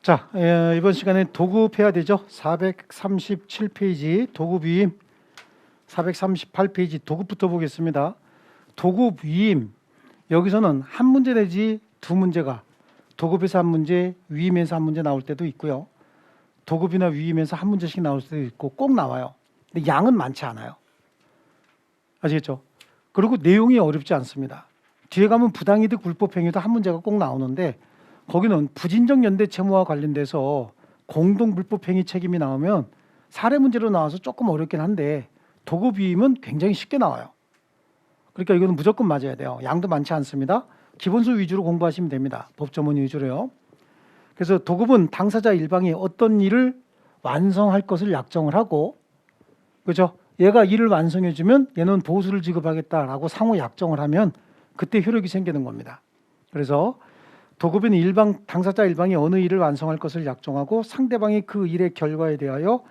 자, 이번 시간에 도급해야 되죠. 437페이지 도급위임, 438페이지 도급부터 보겠습니다. 도급위임, 여기서는 한 문제 내지 두 문제가 도급에서 한 문제, 위임에서 한 문제 나올 때도 있고요. 도급이나 위임에서 한 문제씩 나올 때도 있고 꼭 나와요. 근데 양은 많지 않아요. 아시겠죠? 그리고 내용이 어렵지 않습니다. 뒤에 가면 부당이득 불법행위도 한 문제가 꼭 나오는데 거기는 부진적 연대 채무와 관련돼서 공동 불법행위 책임이 나오면 사례 문제로 나와서 조금 어렵긴 한데 도급위임은 굉장히 쉽게 나와요. 그러니까 이거는 무조건 맞아야 돼요. 양도 많지 않습니다. 기본수 위주로 공부하시면 됩니다. 법조문 위주로요. 그래서 도급은 당사자 일방이 어떤 일을 완성할 것을 약정을 하고, 그렇죠? 얘가 일을 완성해주면 얘는 보수를 지급하겠다라고 상호 약정을 하면 그때 효력이 생기는 겁니다. 그래서 도급은 당사자 일방이 어느 일을 완성할 것을 약정하고 상대방이 그 일의 결과에 대하여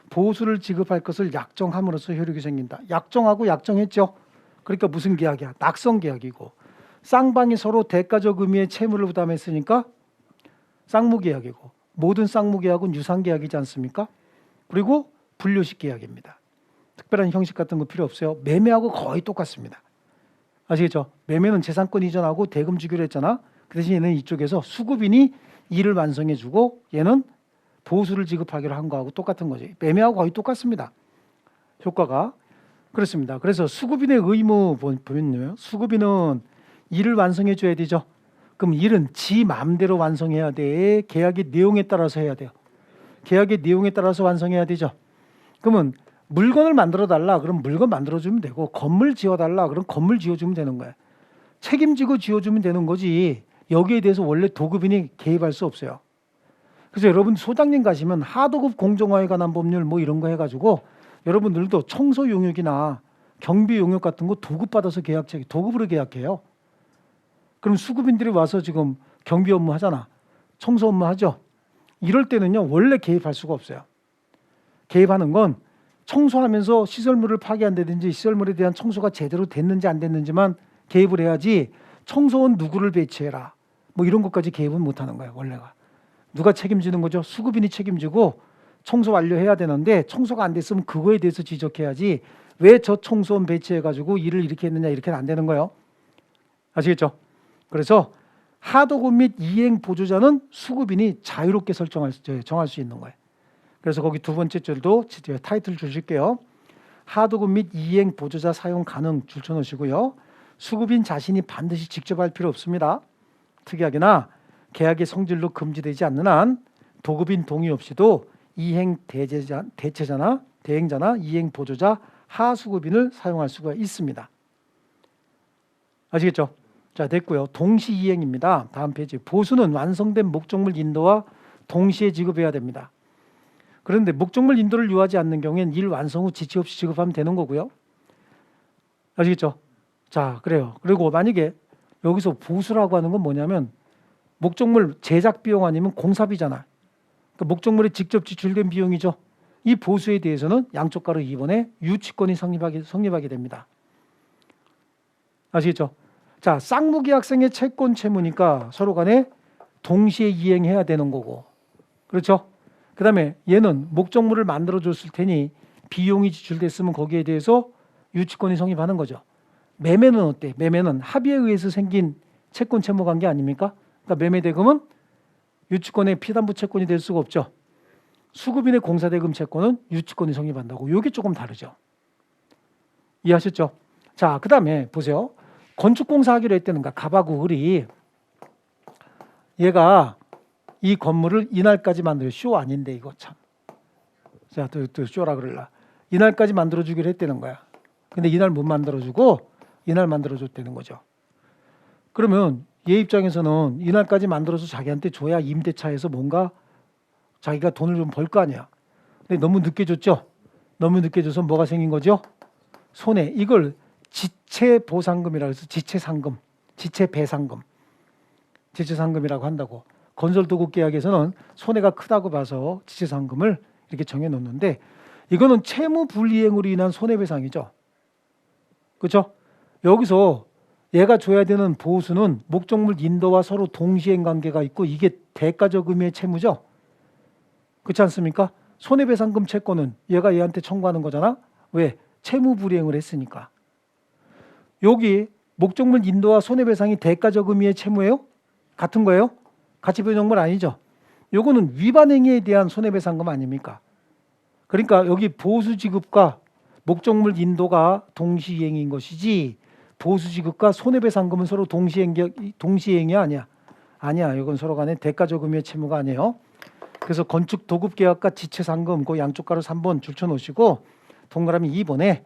보수를 지급할 것을 약정함으로써 효력이 생긴다. 약정하고 약정했죠. 그러니까 무슨 계약이야? 낙성 계약이고, 쌍방이 서로 대가적 의미의 채무를 부담했으니까 쌍무 계약이고, 모든 쌍무 계약은 유상 계약이지 않습니까? 그리고 분류식 계약입니다. 특별한 형식 같은 거 필요 없어요. 매매하고 거의 똑같습니다. 아시겠죠? 매매는 재산권 이전하고 대금 주기로 했잖아. 그 대신 얘는 이쪽에서 수급인이 일을 완성해주고 얘는 보수를 지급하기로 한 거하고 똑같은 거지. 매매하고 거의 똑같습니다. 효과가. 그렇습니다. 그래서 수급인의 의무 보면요. 수급인은 일을 완성해줘야 되죠. 그럼 일은 지 마음대로 완성해야 돼. 계약의 내용에 따라서 해야 돼요. 계약의 내용에 따라서 완성해야 되죠. 그러면 물건을 만들어 달라. 그럼 물건 만들어주면 되고, 건물 지어달라. 그럼 건물 지어주면 되는 거야. 책임지고 지어주면 되는 거지. 여기에 대해서 원래 도급인이 개입할 수 없어요. 그래서 여러분 소장님 가시면 하도급 공정화에 관한 법률 뭐 이런 거 해가지고 여러분들도 청소 용역이나 경비 용역 같은 거 도급받아서 도급으로 계약해요. 그럼 수급인들이 와서 지금 경비 업무 하잖아. 청소 업무 하죠. 이럴 때는요 원래 개입할 수가 없어요. 개입하는 건 청소하면서 시설물을 파괴한다든지 시설물에 대한 청소가 제대로 됐는지 안 됐는지만 개입을 해야지, 청소원 누구를 배치해라 뭐 이런 것까지 개입은 못하는 거예요. 원래가 누가 책임지는 거죠? 수급인이 책임지고 청소 완료해야 되는데 청소가 안 됐으면 그거에 대해서 지적해야지, 왜 저 청소원 배치해가지고 일을 이렇게 했느냐 이렇게는 안 되는 거예요. 아시겠죠? 그래서 하도급 및 이행 보조자는 수급인이 자유롭게 정할 수 있는 거예요. 그래서 거기 두 번째 줄도 타이틀 주실게요. 하도급 및 이행 보조자 사용 가능 줄쳐놓으시고요. 수급인 자신이 반드시 직접 할 필요 없습니다. 특약이나 계약의 성질로 금지되지 않는 한 도급인 동의 없이도 이행 대체자나 대행자나 이행 보조자 하수급인을 사용할 수가 있습니다. 아시겠죠? 자, 됐고요. 동시 이행입니다. 다음 페이지. 보수는 완성된 목적물 인도와 동시에 지급해야 됩니다. 그런데 목적물 인도를 요하지 않는 경우엔 일 완성 후 지체 없이 지급하면 되는 거고요. 아시겠죠? 자, 그래요. 그리고 만약에 여기서 보수라고 하는 건 뭐냐면 목적물 제작 비용 아니면 공사비잖아. 그러니까 목적물에 직접 지출된 비용이죠. 이 보수에 대해서는 양쪽 가로 2번에 유치권이 성립하게 됩니다. 아시겠죠? 자, 쌍무계약성의 채권 채무니까 서로 간에 동시에 이행해야 되는 거고, 그렇죠? 그 다음에 얘는 목적물을 만들어줬을 테니 비용이 지출됐으면 거기에 대해서 유치권이 성립하는 거죠. 매매는 어때? 매매는 합의에 의해서 생긴 채권 채무 관계 아닙니까? 그러니까 매매대금은 유치권의 피담보 채권이 될 수가 없죠. 수급인의 공사대금 채권은 유치권이 성립한다고. 이게 조금 다르죠. 이해하셨죠? 자, 그 다음에 보세요. 건축공사 하기로 했다는가. 갑하고 을이 얘가 이 건물을 이날까지 만들어. 쇼 아닌데 이거 참. 자, 또 쇼라 그럴라. 이날까지 만들어주기로 했다는 거야. 근데 이날 못 만들어주고 이날 만들어줬다는 거죠. 그러면 얘 입장에서는 이날까지 만들어서 자기한테 줘야 임대차에서 뭔가 자기가 돈을 좀 벌 거 아니야. 근데 너무 늦게 줬죠. 너무 늦게 줘서 뭐가 생긴 거죠? 손해. 이걸 지체보상금이라고 해서 지체상금, 지체배상금, 지체상금이라고 한다고. 건설도급 계약에서는 손해가 크다고 봐서 지체상금을 이렇게 정해놓는데, 이거는 채무 불이행으로 인한 손해배상이죠. 그렇죠? 여기서 얘가 줘야 되는 보수는 목적물 인도와 서로 동시행 관계가 있고 이게 대가적 의미의 채무죠. 그렇지 않습니까? 손해배상금 채권은 얘가 얘한테 청구하는 거잖아. 왜? 채무불이행을 했으니까. 여기 목적물 인도와 손해배상이 대가적 의미의 채무예요? 같은 거예요? 가치변동물 아니죠? 요거는 위반 행위에 대한 손해배상금 아닙니까? 그러니까 여기 보수지급과 목적물 인도가 동시이행인 것이지 보수지급과 손해배상금은 서로 동시이행이 아니야. 아니야. 이건 서로 간에 대가적 의미의 채무가 아니에요. 그래서 건축 도급계약과 지체상금 그 양쪽 가로 3번 줄쳐놓으시고 동그라미 2번에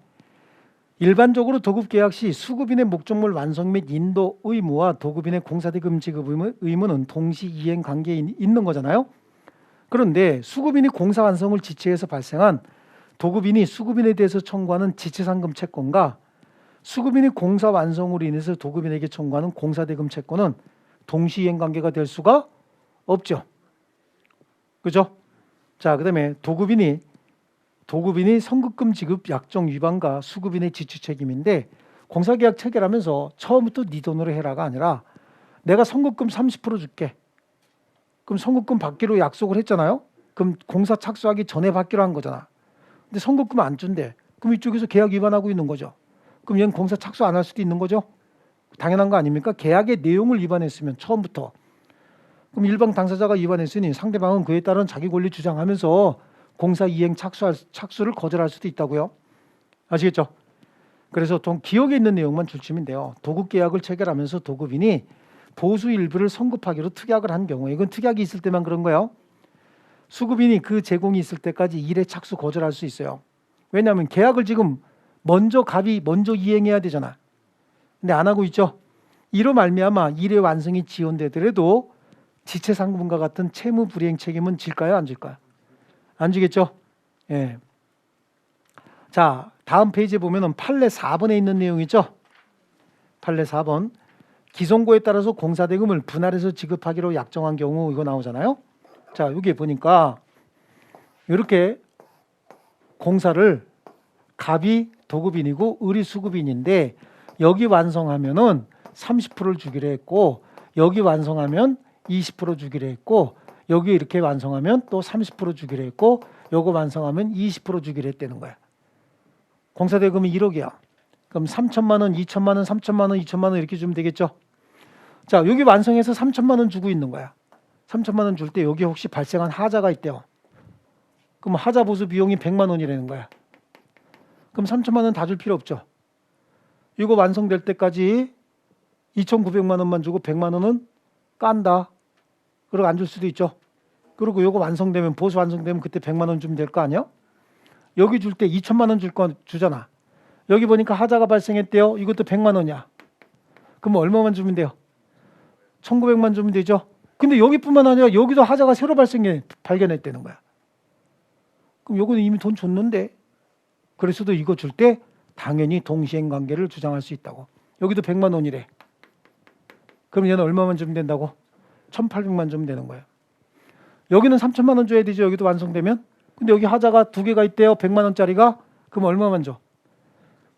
일반적으로 도급계약 시 수급인의 목적물 완성 및 인도 의무와 도급인의 공사대금 지급 의무는 동시이행 관계에 있는 거잖아요. 그런데 수급인이 공사 완성을 지체해서 발생한 도급인이 수급인에 대해서 청구하는 지체상금 채권과 수급인이 공사 완성으로 인해서 도급인에게 청구하는 공사대금 채권은 동시이행 관계가 될 수가 없죠. 그죠? 자, 그다음에 도급인이 선급금 지급 약정 위반과 수급인의 지체 책임인데 공사계약 체결하면서 처음부터 네 돈으로 해라가 아니라 내가 선급금 30% 줄게. 그럼 선급금 받기로 약속을 했잖아요. 그럼 공사 착수하기 전에 받기로 한 거잖아. 근데 선급금 안 준대. 그럼 이쪽에서 계약 위반하고 있는 거죠. 그럼 얘는 공사 착수 안 할 수도 있는 거죠. 당연한 거 아닙니까? 계약의 내용을 위반했으면 처음부터. 그럼 일방 당사자가 위반했으니 상대방은 그에 따른 자기 권리 주장하면서 공사 이행 착수를 거절할 수도 있다고요. 아시겠죠? 그래서 기억에 있는 내용만 줄치면 돼요. 도급계약을 체결하면서 도급인이 보수 일부를 선급하기로 특약을 한 경우에 이건 특약이 있을 때만 그런 거예요. 수급인이 그 제공이 있을 때까지 일에 착수 거절할 수 있어요. 왜냐하면 계약을 지금 갑이 먼저 이행해야 되잖아. 근데 안 하고 있죠. 이로 말미암아 일의 완성이 지연되더라도 지체상금과 같은 채무 불이행 책임은 질까요? 안 질까요? 안 지겠죠? 예. 자, 다음 페이지에 보면은 판례 4번에 있는 내용이죠. 판례 4번. 기성고에 따라서 공사대금을 분할해서 지급하기로 약정한 경우 이거 나오잖아요. 자, 여기 보니까 이렇게 공사를 갑이 도급인이고 을이 수급인인데 여기 완성하면은 30%를 주기로 했고 여기 완성하면 20% 주기로 했고 여기 이렇게 완성하면 또 30% 주기로 했고 요거 완성하면 20% 주기로 했다는 거야. 공사대금이 1억이야. 그럼 3천만 원, 2천만 원, 3천만 원, 2천만 원 이렇게 주면 되겠죠. 자, 여기 완성해서 3천만 원 주고 있는 거야. 3천만 원 줄 때 여기 혹시 발생한 하자가 있대요. 그럼 하자 보수 비용이 100만 원이라는 거야. 그럼 3천만 원 다 줄 필요 없죠. 이거 완성될 때까지 2,900만 원만 주고 100만 원은 깐다. 그리고 안 줄 수도 있죠. 그리고 이거 완성되면 보수 완성되면 그때 100만 원 주면 될 거 아니야? 여기 줄 때 2천만 원 줄 거 주잖아. 여기 보니까 하자가 발생했대요. 이것도 100만 원이야. 그럼 얼마만 주면 돼요? 1,900만 주면 되죠. 근데 여기뿐만 아니라 여기도 하자가 새로 발견했다는 거야. 그럼 요거는 이미 돈 줬는데 그래서도 이거 줄 때 당연히 동시행 관계를 주장할 수 있다고. 여기도 100만 원이래. 그럼 얘는 얼마만 주면 된다고? 1,800만 주면 되는 거예요. 여기는 3천만 원 줘야 되죠. 여기도 완성되면. 근데 여기 하자가 두 개가 있대요. 100만 원짜리가. 그럼 얼마만 줘?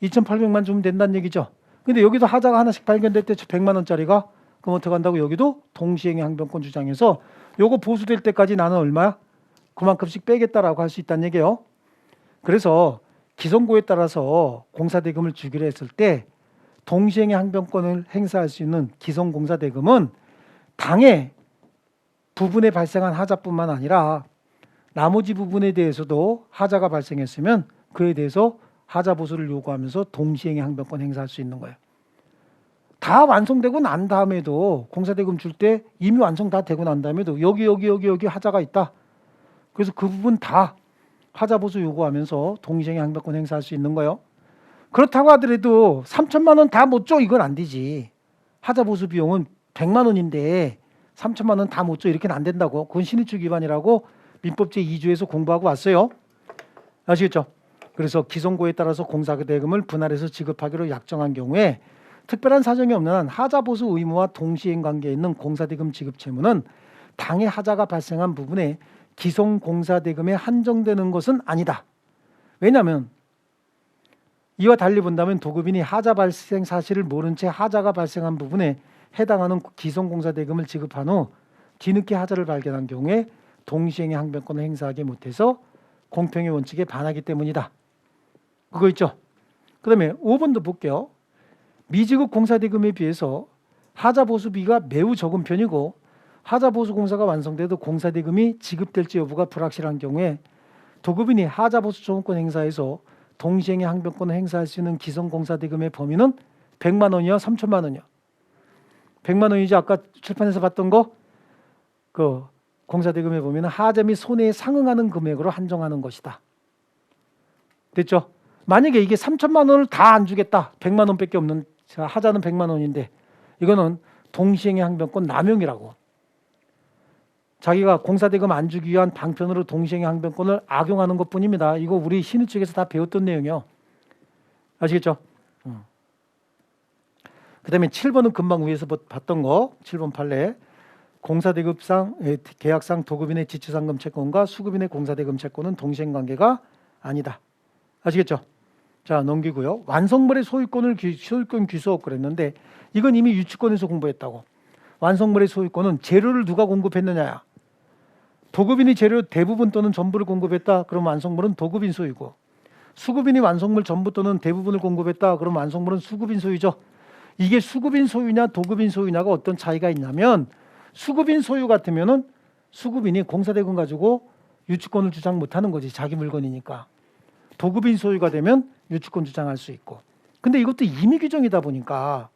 2,800만 주면 된다는 얘기죠. 근데 여기도 하자가 하나씩 발견될 때 100만 원짜리가 그럼 어떻게 한다고? 여기도 동시행의 항변권 주장해서 요거 보수될 때까지 나는 얼마야? 그만큼씩 빼겠다라고 할 수 있다는 얘기예요. 그래서 기성고에 따라서 공사대금을 주기로 했을 때 동시행의 항변권을 행사할 수 있는 기성공사대금은 당해 부분에 발생한 하자뿐만 아니라 나머지 부분에 대해서도 하자가 발생했으면 그에 대해서 하자 보수를 요구하면서 동시행의 항변권 행사할 수 있는 거예요. 다 완성되고 난 다음에도 공사대금 줄 때 이미 완성 다 되고 난 다음에도 여기 하자가 있다. 그래서 그 부분 다 하자 보수 요구하면서 동시행의 항변권 행사할 수 있는 거예요. 그렇다고 하더라도 3천만 원 다 못 줘 이건 안 되지. 하자 보수 비용은 100만 원인데 3천만 원 다 못 줘 이렇게는 안 된다고. 그건 신의축 위반이라고 민법 제2조에서 공부하고 왔어요. 아시겠죠? 그래서 기성고에 따라서 공사대금을 분할해서 지급하기로 약정한 경우에 특별한 사정이 없는 한 하자 보수 의무와 동시행 관계에 있는 공사대금 지급 채무는 당해 하자가 발생한 부분에 기성공사대금에 한정되는 것은 아니다. 왜냐하면 이와 달리 본다면 도급인이 하자 발생 사실을 모른 채 하자가 발생한 부분에 해당하는 기성공사대금을 지급한 후 뒤늦게 하자를 발견한 경우에 동시행의 항변권을 행사하지 못해서 공평의 원칙에 반하기 때문이다. 그거 있죠. 그 다음에 5번도 볼게요. 미지급 공사대금에 비해서 하자보수비가 매우 적은 편이고 하자보수공사가 완성돼도 공사대금이 지급될지 여부가 불확실한 경우에 도급인이 하자보수 초원권 행사에서 동시행의 항변권을 행사할 수 있는 기성공사대금의 범위는 100만 원이요, 3천만 원이요. 100만 원이지 아까 출판에서 봤던 거 그 공사대금의 범위는 하자 및 손해에 상응하는 금액으로 한정하는 것이다. 됐죠? 만약에 이게 3천만 원을 다 안 주겠다. 100만 원밖에 없는 하자는 100만 원인데 이거는 동시행의 항변권 남용이라고. 자기가 공사대금 안 주기 위한 방편으로 동시행의 항변권을 악용하는 것뿐입니다. 이거 우리 신의 측에서 다 배웠던 내용이요. 아시겠죠? 그 다음에 7번은 금방 위에서 봤던 거 7번 판례 공사대급상 계약상 도급인의 지출상금 채권과 수급인의 공사대금 채권은 동시행 관계가 아니다. 아시겠죠? 자 넘기고요. 완성물의 소유권 귀수업 그랬는데 이건 이미 유치권에서 공부했다고. 완성물의 소유권은 재료를 누가 공급했느냐야. 도급인이 재료 대부분 또는 전부를 공급했다. 그럼 완성물은 도급인 소유고 수급인이 완성물 전부 또는 대부분을 공급했다. 그럼 완성물은 수급인 소유죠. 이게 수급인 소유냐 도급인 소유냐가 어떤 차이가 있냐면 수급인 소유 같으면은 수급인이 공사대금 가지고 유치권을 주장 못하는 거지. 자기 물건이니까. 도급인 소유가 되면 유치권 주장할 수 있고. 근데 이것도 임의 규정이다 보니까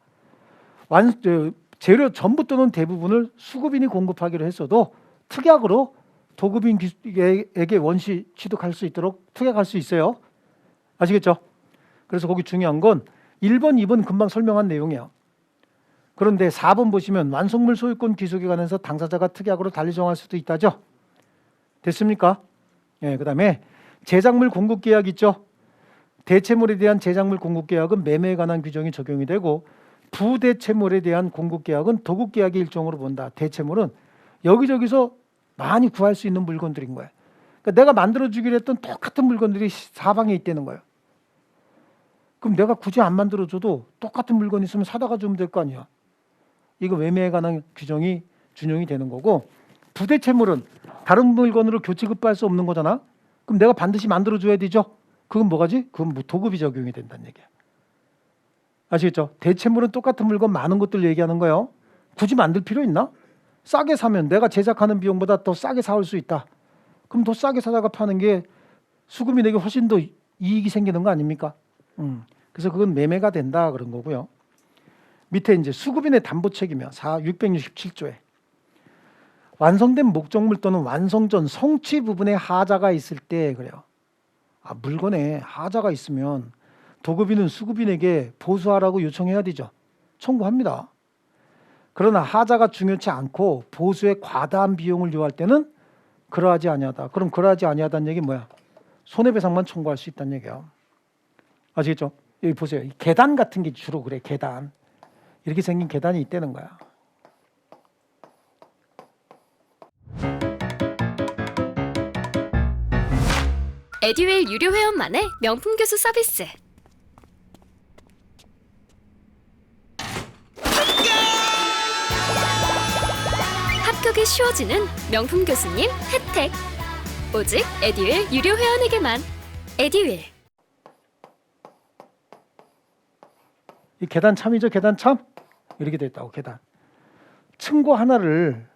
재료 전부 또는 대부분을 수급인이 공급하기로 했어도 특약으로 도급인에게 원시 취득할 수 있도록 특약할 수 있어요. 아시겠죠? 그래서 거기 중요한 건 1번, 2번 금방 설명한 내용이에요. 그런데 4번 보시면 완성물 소유권 귀속에 관해서 당사자가 특약으로 달리 정할 수도 있다죠. 됐습니까? 예, 그다음에 제작물 공급 계약 있죠. 대체물에 대한 제작물 공급 계약은 매매에 관한 규정이 적용이 되고 부대체물에 대한 공급 계약은 도급 계약의 일종으로 본다. 대체물은 여기저기서 많이 구할 수 있는 물건들인 거예요. 그러니까 내가 만들어주기로 했던 똑같은 물건들이 사방에 있다는 거예요. 그럼 내가 굳이 안 만들어줘도 똑같은 물건 있으면 사다가 주면 될 거 아니야. 이거 매매에 관한 규정이 준용이 되는 거고 부대체물은 다른 물건으로 교체 급부할 수 없는 거잖아. 그럼 내가 반드시 만들어줘야 되죠. 그건 뭐가지? 그건 도급이 적용이 된다는 얘기야. 아시겠죠? 대체물은 똑같은 물건 많은 것들 얘기하는 거예요. 굳이 만들 필요 있나? 싸게 사면 내가 제작하는 비용보다 더 싸게 사올 수 있다. 그럼 더 싸게 사다가 파는 게 수급인에게 훨씬 더 이익이 생기는 거 아닙니까? 그래서 그건 매매가 된다 그런 거고요. 밑에 이제 수급인의 담보 책임이요. 667조에 완성된 목적물 또는 완성 전 성취 부분에 하자가 있을 때 그래요. 물건에 하자가 있으면 도급인은 수급인에게 보수하라고 요청해야 되죠. 청구합니다. 그러나 하자가 중요치 않고 보수에 과다한 비용을 요할 때는 그러하지 아니하다. 그럼 그러하지 아니하다는 얘기 뭐야? 손해배상만 청구할 수 있다는 얘기야. 아시겠죠? 여기 보세요. 계단 같은 게 주로 그래. 계단. 이렇게 생긴 계단이 있다는 거야. 에듀윌 유료 회원만의 명품 교수 서비스. 합격이 쉬워지는 명품 교수님 혜택. 오직 에듀윌 유료 회원에게만. 에듀윌. 이 계단 참이죠. 계단 참. 이렇게 돼 있다고. 계단. 층고 하나를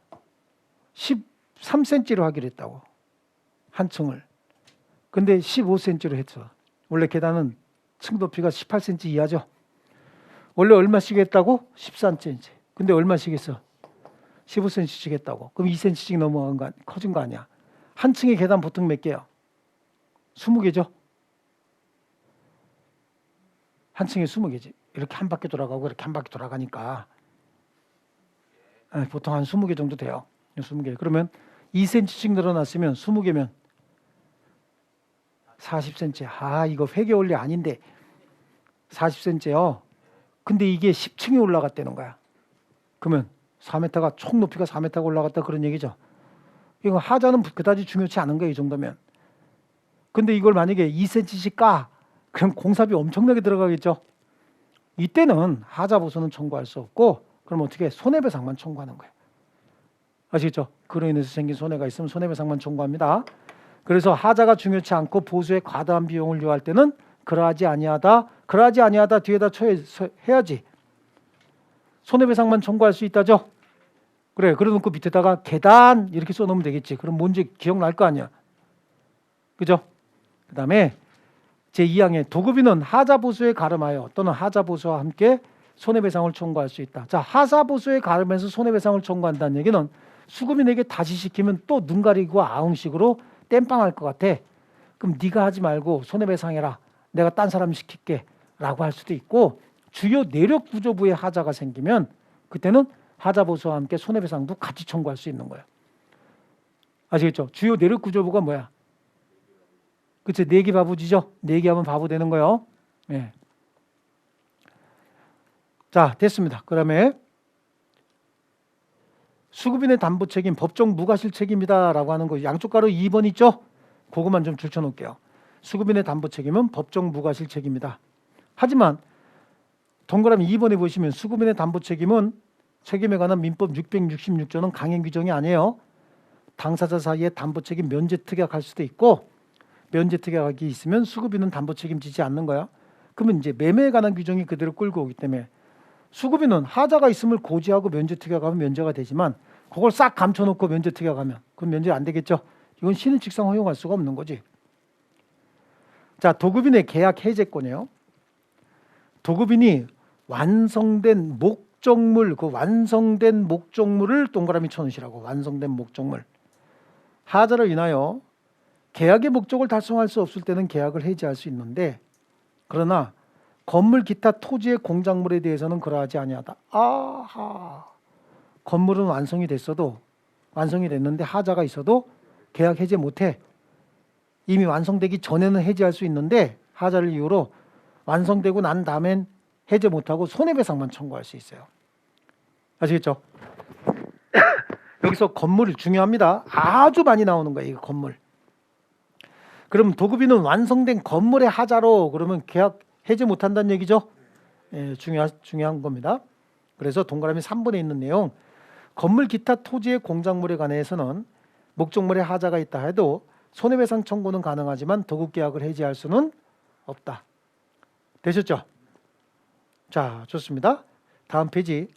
13cm로 하기로 했다고. 한 층을. 근데 15cm로 했어. 원래 계단은 층 높이가 18cm 이하죠. 원래 얼마씩 했다고? 13cm. 근데 얼마씩 했어? 15cm씩 했다고. 그럼 2cm씩 넘어간 거 커진 거 아니야. 한 층의 계단 보통 몇 개요? 20개죠. 한 층에 20개지. 이렇게 한 바퀴 돌아가고 이렇게 한 바퀴 돌아가니까 보통 한 20개 정도 돼요. 20개. 그러면 2cm씩 늘어났으면 20개면 40cm. 이거 회계 원리 아닌데 40cm요. 근데 이게 10층에 올라갔다는 거야. 그러면 4m가 총 높이가 4m가 올라갔다 그런 얘기죠. 이거 하자는 그다지 중요치 않은 거예요. 이 정도면. 근데 이걸 만약에 2cm씩 까 그럼 공사비 엄청나게 들어가겠죠. 이때는 하자 보수는 청구할 수 없고 그럼 어떻게 손해배상만 청구하는 거예요. 아시겠죠? 그로 인해서 생긴 손해가 있으면 손해배상만 청구합니다. 그래서 하자가 중요치 않고 보수에 과다한 비용을 요할 때는 그러하지 아니하다 뒤에다 해야지. 손해배상만 청구할 수 있다죠. 그래, 그래놓고 밑에다가 계단 이렇게 써놓으면 되겠지. 그럼 뭔지 기억날 거 아니야. 그죠? 그 다음에 제2항에 도급인은 하자보수에 가름하여 또는 하자보수와 함께 손해배상을 청구할 수 있다. 자, 하자보수에 가름해서 손해배상을 청구한다는 얘기는 수급인에게 다시 시키면 또 눈 가리고 아웅식으로 땜빵할 것 같아. 그럼 네가 하지 말고 손해배상해라. 내가 딴 사람 시킬게 라고 할 수도 있고, 주요 내력 구조부에 하자가 생기면 그때는 하자보수와 함께 손해배상도 같이 청구할 수 있는 거예요. 아시겠죠? 주요 내력 구조부가 뭐야? 그치, 내기 바보지죠? 내기하면 바보 되는 거예요. 네. 자, 됐습니다. 그 다음에 수급인의 담보 책임, 법정 무과실 책임이다 라고 하는 거 양쪽 가로 2번 있죠? 그것만 좀 줄쳐놓을게요. 수급인의 담보 책임은 법정 무과실 책임이다. 하지만 동그라미 2번에 보시면 수급인의 담보 책임은 책임에 관한 민법 666조는 강행 규정이 아니에요. 당사자 사이에 담보 책임 면제 특약할 수도 있고, 면제 특약이 있으면 수급인은 담보 책임지지 않는 거야. 그러면 이제 매매에 관한 규정이 그대로 끌고 오기 때문에 수급인은 하자가 있음을 고지하고 면제 특약하면 면제가 되지만, 그걸 싹 감춰놓고 면제 특약하면 그건 면제 안 되겠죠. 이건 신의칙상 허용할 수가 없는 거지. 자, 도급인의 계약 해제권이에요. 도급인이 완성된 목적물, 그 완성된 목적물을 동그라미 쳐놓으시라고. 완성된 목적물. 하자를 인하여 계약의 목적을 달성할 수 없을 때는 계약을 해지할 수 있는데, 그러나 건물 기타 토지의 공작물에 대해서는 그러하지 아니하다. 아하. 건물은 완성이 됐는데 하자가 있어도 계약 해제 못해. 이미 완성되기 전에는 해지할 수 있는데 하자를 이유로 완성되고 난 다음엔 해제 못하고 손해배상만 청구할 수 있어요. 아시겠죠? 여기서 건물 중요합니다. 아주 많이 나오는 거예요. 이거 건물. 그럼 도급인은 완성된 건물의 하자로 그러면 계약 해제 못한다는 얘기죠. 예, 중요한 겁니다. 그래서 동그라미 3번에 있는 내용, 건물 기타 토지의 공작물에 관해서는 목적물의 하자가 있다 해도 손해배상 청구는 가능하지만 도급계약을 해지할 수는 없다. 되셨죠? 자, 좋습니다. 다음 페이지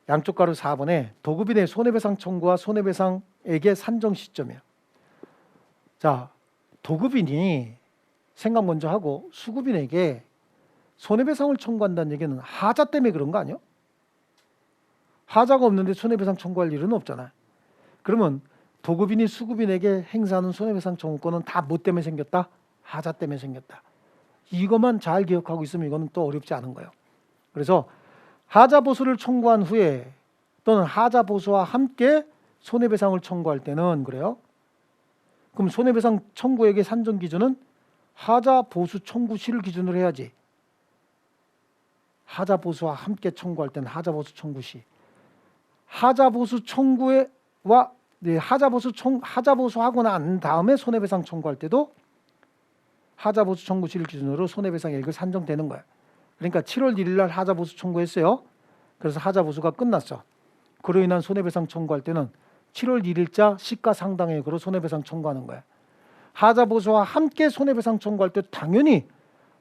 양쪽 가로 4번에 도급인의 손해배상 청구와 손해배상액의 산정 시점이에요. 자, 도급인이 생각 먼저 하고 수급인에게 손해배상을 청구한다는 얘기는 하자 때문에 그런 거 아니에요? 하자가 없는데 손해배상 청구할 일은 없잖아요. 그러면 도급인이 수급인에게 행사하는 손해배상 청구권은 다 뭐 때문에 생겼다? 하자 때문에 생겼다. 이것만 잘 기억하고 있으면 이거는 또 어렵지 않은 거예요. 그래서 하자 보수를 청구한 후에 또는 하자 보수와 함께 손해배상을 청구할 때는 그래요. 그럼 손해배상 청구액의 산정 기준은 하자 보수 청구 시를 기준으로 해야지. 하자 보수와 함께 청구할 때는 하자 보수 청구 시. 하자 보수 청구와 하자 보수하고 난 다음에 손해배상 청구할 때도 하자 보수 청구 시를 기준으로 손해배상액을 산정되는 거야. 그러니까 7월 1일 날 하자 보수 청구했어요. 그래서 하자 보수가 끝났어. 그로 인한 손해배상 청구할 때는 7월 1일자 시가상당액으로 손해배상 청구하는 거야. 하자 보수와 함께 손해배상 청구할 때 당연히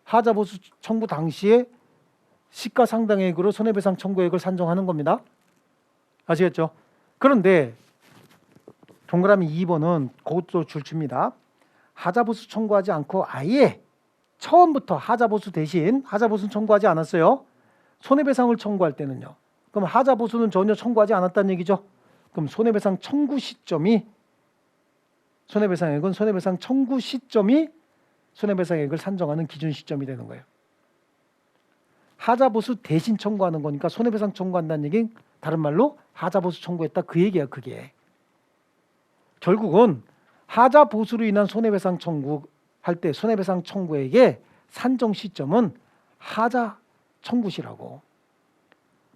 하자 보수 청구 당시에 시가상당액으로 손해배상 청구액을 산정하는 겁니다. 아시겠죠? 그런데 동그라미 2번은 그것도 줄칩니다. 하자보수 청구하지 않고 아예 처음부터 하자보수 대신 하자보수는 청구하지 않았어요. 손해배상을 청구할 때는요. 그럼 하자보수는 전혀 청구하지 않았다는 얘기죠. 그럼 손해배상 청구 시점이 손해배상액은 손해배상 청구 시점이 손해배상액을 산정하는 기준 시점이 되는 거예요. 하자보수 대신 청구하는 거니까 손해배상 청구한다는 얘기는 다른 말로 하자보수 청구했다 그 얘기야. 그게 결국은 하자보수로 인한 손해배상 청구할 때 손해배상 청구액의 산정 시점은 하자 청구시라고.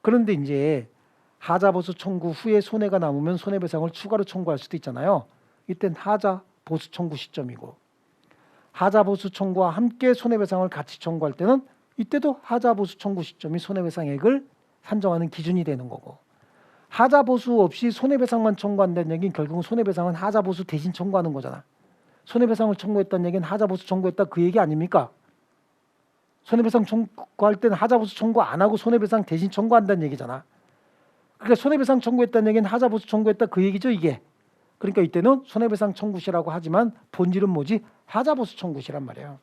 그런데 이제 하자보수 청구 후에 손해가 남으면 손해배상을 추가로 청구할 수도 있잖아요. 이땐 하자보수 청구 시점이고, 하자보수 청구와 함께 손해배상을 같이 청구할 때는 이때도 하자보수 청구 시점이 손해배상액을 산정하는 기준이 되는 거고, 하자보수 없이 손해배상만 청구한다는 얘기는 결국은 손해배상은 하자보수 대신 청구하는 거잖아. 손해배상을 청구했다는 얘기는 하자보수 청구했다 그 얘기 아닙니까? 손해배상 청구할 때는 하자보수 청구 안 하고 손해배상 대신 청구한다는 얘기잖아. 그러니까 손해배상 청구했다는 얘기는 하자보수 청구했다 그 얘기죠 이게. 그러니까 이때는 손해배상 청구시라고 하지만 본질은 뭐지? 하자보수 청구시란 말이에요.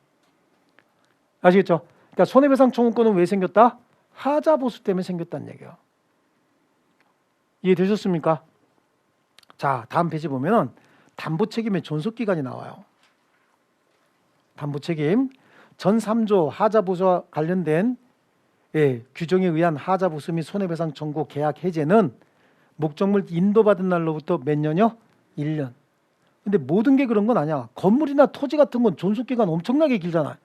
아시겠죠? 그러니까 손해배상 청구권은 왜 생겼다? 하자보수 때문에 생겼다는 얘기예요. 이해되셨습니까? 자, 다음 페이지 보면은 담보책임의 존속기간이 나와요. 담보책임 전 3조 하자보수와 관련된 규정에 의한 하자보수 및 손해배상 청구 계약 해제는 목적물 인도받은 날로부터 몇 년이요? 1년. 근데 모든 게 그런 건 아니야. 건물이나 토지 같은 건 존속기간 엄청나게 길잖아.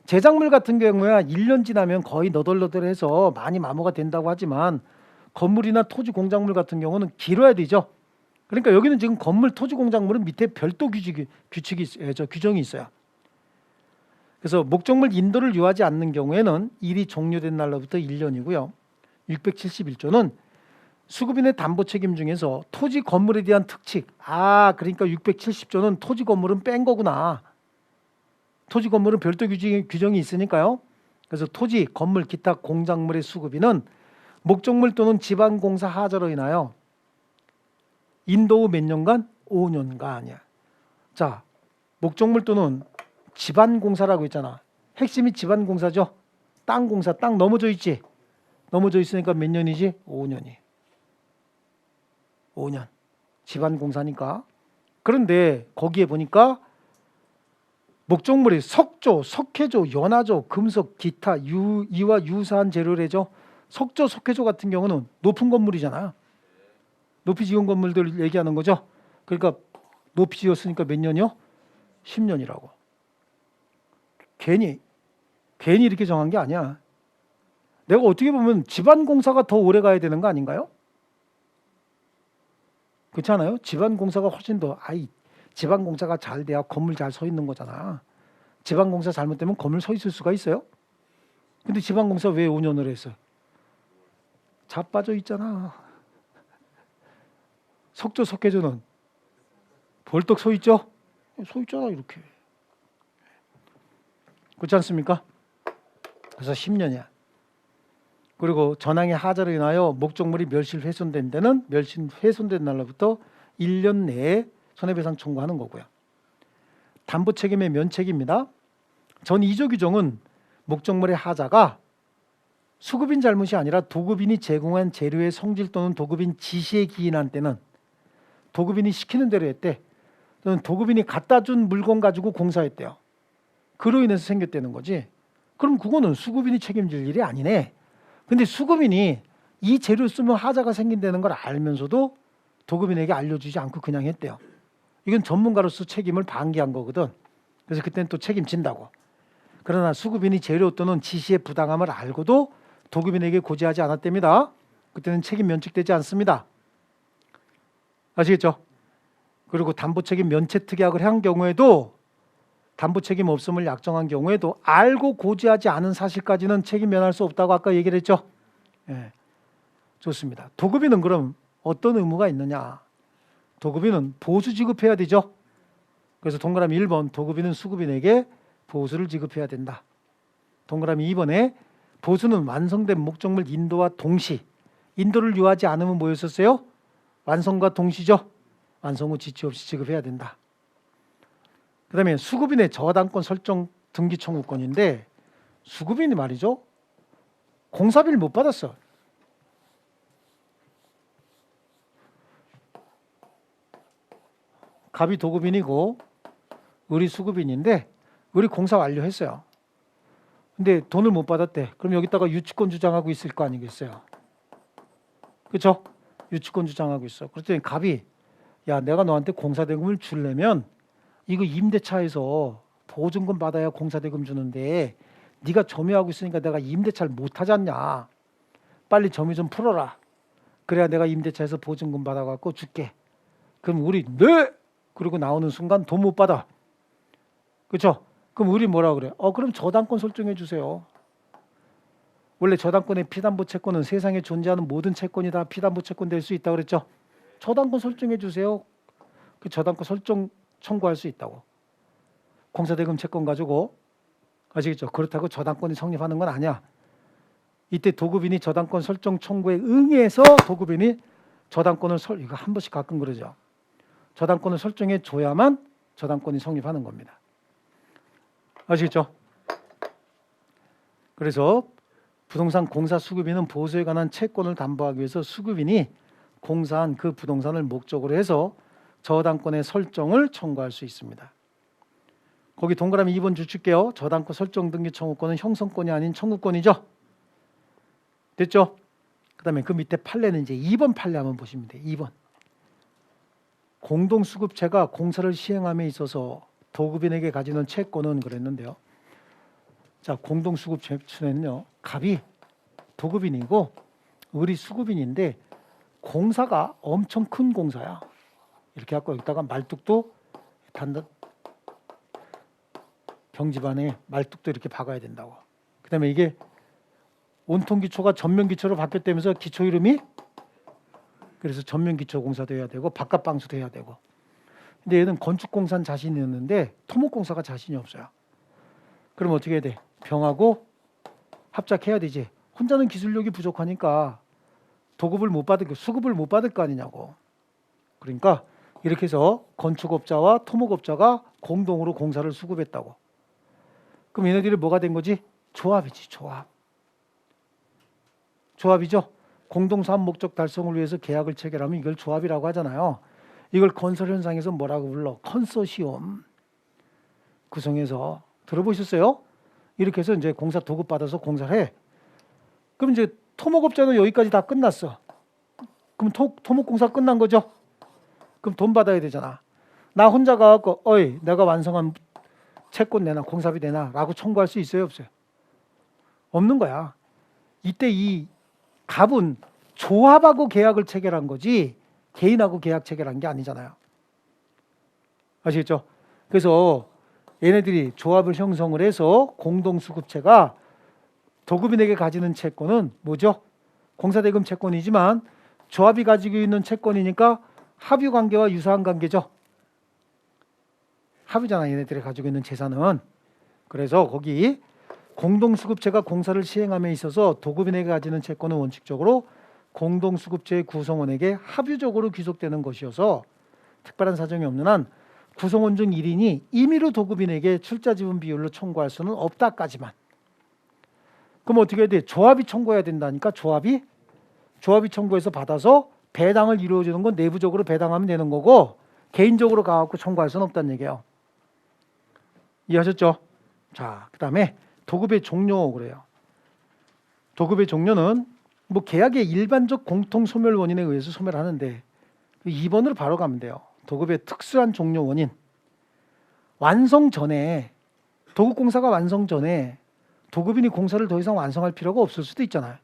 제작물 같은 경우야 1년 지나면 거의 너덜너덜해서 많이 마모가 된다고 하지만 건물이나 토지 공작물 같은 경우는 길어야 되죠. 그러니까 여기는 지금 건물, 토지 공작물은 밑에 별도 규정이 있어요. 그래서 목적물 인도를 유하지 않는 경우에는 일이 종료된 날로부터 1년이고요. 671조는 수급인의 담보 책임 중에서 토지 건물에 대한 특칙. 그러니까 670조는 토지 건물은 뺀 거구나. 토지 건물은 별도 규정이 있으니까요. 그래서 토지, 건물, 기타 공작물의 수급인은 목적물 또는 지방공사 하자로 인하여 인도 후 몇 년간? 5년간이야. 자, 목적물 또는 지방공사라고 했잖아. 핵심이 지방공사죠. 땅공사, 땅 넘어져 있지. 넘어져 있으니까 몇 년이지? 5년이. 5년. 지방공사니까. 그런데 거기에 보니까 목적물이 석조, 석회조, 연화조, 금속, 기타, 이와 유사한 재료래죠. 석조, 석회조 같은 경우는 높은 건물이잖아요. 높이 지은 건물들 얘기하는 거죠. 그러니까 높이 지었으니까 몇 년이요? 10년이라고. 괜히 이렇게 정한 게 아니야. 내가 어떻게 보면 지방공사가 더 오래 가야 되는 거 아닌가요? 그렇지 않아요? 지방공사가 훨씬 더 지방공사가 잘 돼야 건물 잘 서 있는 거잖아. 지방공사 잘못되면 건물 서 있을 수가 있어요? 근데 지방공사 왜 5년을 했어요? 자빠져 있잖아. 석조, 석회조는 벌떡 서 있죠? 서 있잖아 이렇게. 그렇지 않습니까? 그래서 10년이야. 그리고 전항의 하자로 인하여 목적물이 멸실 훼손된 데는 멸실 훼손된 날로부터 1년 내에 손해배상 청구하는 거고요. 담보 책임의 면책입니다. 전 2조 규정은 목적물의 하자가 수급인 잘못이 아니라 도급인이 제공한 재료의 성질 또는 도급인 지시에 기인한 때는 도급인이 시키는 대로 했대. 또는 도급인이 갖다 준 물건 가지고 공사했대요. 그로 인해서 생겼다는 거지. 그럼 그거는 수급인이 책임질 일이 아니네. 근데 수급인이 이 재료 쓰면 하자가 생긴다는 걸 알면서도 도급인에게 알려주지 않고 그냥 했대요. 이건 전문가로서 책임을 방기한 거거든. 그래서 그때는 또 책임진다고. 그러나 수급인이 재료 또는 지시의 부당함을 알고도 도급인에게 고지하지 않았답니다. 그때는 책임 면책되지 않습니다. 아시겠죠? 그리고 담보책임 면책 특약을 한 경우에도 담보책임 없음을 약정한 경우에도 알고 고지하지 않은 사실까지는 책임 면할 수 없다고 아까 얘기를 했죠. 좋습니다. 도급인은 그럼 어떤 의무가 있느냐? 도급인은 보수 지급해야 되죠. 그래서 동그라미 1번 도급인은 수급인에게 보수를 지급해야 된다. 동그라미 2번에 보수는 완성된 목적물 인도와 동시. 인도를 유하지 않으면 뭐였었어요? 완성과 동시죠. 완성 후 지체 없이 지급해야 된다. 그 다음에 수급인의 저당권 설정 등기 청구권인데 수급인이 말이죠. 공사비를 못 받았어. 갑이 도급인이고 을이 수급인인데 을이 공사 완료했어요. 근데 돈을 못 받았대. 그럼 여기다가 유치권 주장하고 있을 거 아니겠어요? 그렇죠? 유치권 주장하고 있어. 그랬더니 갑이 야 내가 너한테 공사대금을 주려면 이거 임대차에서 보증금 받아야 공사대금 주는데 네가 점유하고 있으니까 내가 임대차를 못하지 않냐. 빨리 점유 좀 풀어라. 그래야 내가 임대차에서 보증금 받아갖고 줄게. 그럼 우리 네! 그리고 나오는 순간 돈 못 받아. 그렇죠? 그럼 우리 뭐라 그래? 그럼 저당권 설정해 주세요. 원래 저당권의 피담보 채권은 세상에 존재하는 모든 채권이 다 피담보 채권 될 수 있다고 그랬죠. 저당권 설정해 주세요. 그 저당권 설정 청구할 수 있다고. 공사대금 채권 가지고 아시겠죠? 그렇다고 저당권이 성립하는 건 아니야. 이때 도급인이 저당권 설정 청구에 응해서 도급인이 저당권을 이거 한 번씩 가끔 그러죠. 저당권을 설정해 줘야만 저당권이 성립하는 겁니다. 아시겠죠? 그래서 부동산 공사 수급인은 보수에 관한 채권을 담보하기 위해서 수급인이 공사한 그 부동산을 목적으로 해서 저당권의 설정을 청구할 수 있습니다. 거기 동그라미 2번 줄게요. 저당권 설정 등기 청구권은 형성권이 아닌 청구권이죠. 됐죠? 그 다음에 그 밑에 판례는 이제 2번 판례 한번 보시면 돼요. 2번. 공동수급체가 공사를 시행함에 있어서 도급인에게 가지는 채권은 그랬는데요. 자, 공동수급체는요. 갑이 도급인이고 을이 수급인인데 공사가 엄청 큰 공사야. 이렇게 갖고 여기다가 말뚝도 단단 벽집안에 말뚝도 이렇게 박아야 된다고. 그 다음에 이게 온통기초가 전면기초로 바뀌었다면서 기초 이름이 그래서 전면기초 공사도 해야 되고 바깥방수도 해야 되고. 근데 얘는 건축공사는 자신이 있는데 토목공사가 자신이 없어요. 그럼 어떻게 해야 돼? 병하고 합작해야 되지. 혼자는 기술력이 부족하니까 도급을 못 받을 수급을 못 받을 거 아니냐고. 그러니까 이렇게 해서 건축업자와 토목업자가 공동으로 공사를 수급했다고. 그럼 얘네들이 뭐가 된 거지? 조합이지, 조합. 조합이죠. 공동사업 목적 달성을 위해서 계약을 체결하면 이걸 조합이라고 하잖아요. 이걸 건설 현상에서 뭐라고 불러? 컨소시엄 구성해서 들어보셨어요? 이렇게 해서 이제 공사 도급 받아서 공사를 해. 그럼 이제 토목업자는 여기까지 다 끝났어. 그럼 토목공사 끝난 거죠? 그럼 돈 받아야 되잖아. 나 혼자 가갖고 어이 내가 완성한 채권 내놔 공사비 내놔 라고 청구할 수 있어요 없어요? 없는 거야. 이때 이 갑은 조합하고 계약을 체결한 거지 개인하고 계약 체결한 게 아니잖아요. 아시겠죠? 그래서 얘네들이 조합을 형성을 해서 공동수급체가 도급인에게 가지는 채권은 뭐죠? 공사대금 채권이지만 조합이 가지고 있는 채권이니까 합유관계와 유사한 관계죠. 합유잖아 얘네들이 가지고 있는 재산은. 그래서 거기 공동수급체가 공사를 시행함에 있어서 도급인에게 가지는 채권은 원칙적으로 공동수급체의 구성원에게 합유적으로 귀속되는 것이어서 특별한 사정이 없는 한 구성원 중 1인이 임의로 도급인에게 출자 지분 비율로 청구할 수는 없다까지만. 그럼 어떻게 해야 돼? 조합이 청구해야 된다니까. 조합이 청구해서 받아서 배당을 이루어주는 건 내부적으로 배당하면 되는 거고 개인적으로 가갖고 청구할 수는 없다는 얘기예요. 이해하셨죠? 자, 그 다음에 도급의 종료 그래요. 도급의 종료는 뭐 계약의 일반적 공통 소멸 원인에 의해서 소멸하는데 2번으로 바로 가면 돼요. 도급의 특수한 종료 원인. 완성 전에 도급공사가 완성 전에 도급인이 공사를 더 이상 완성할 필요가 없을 수도 있잖아요.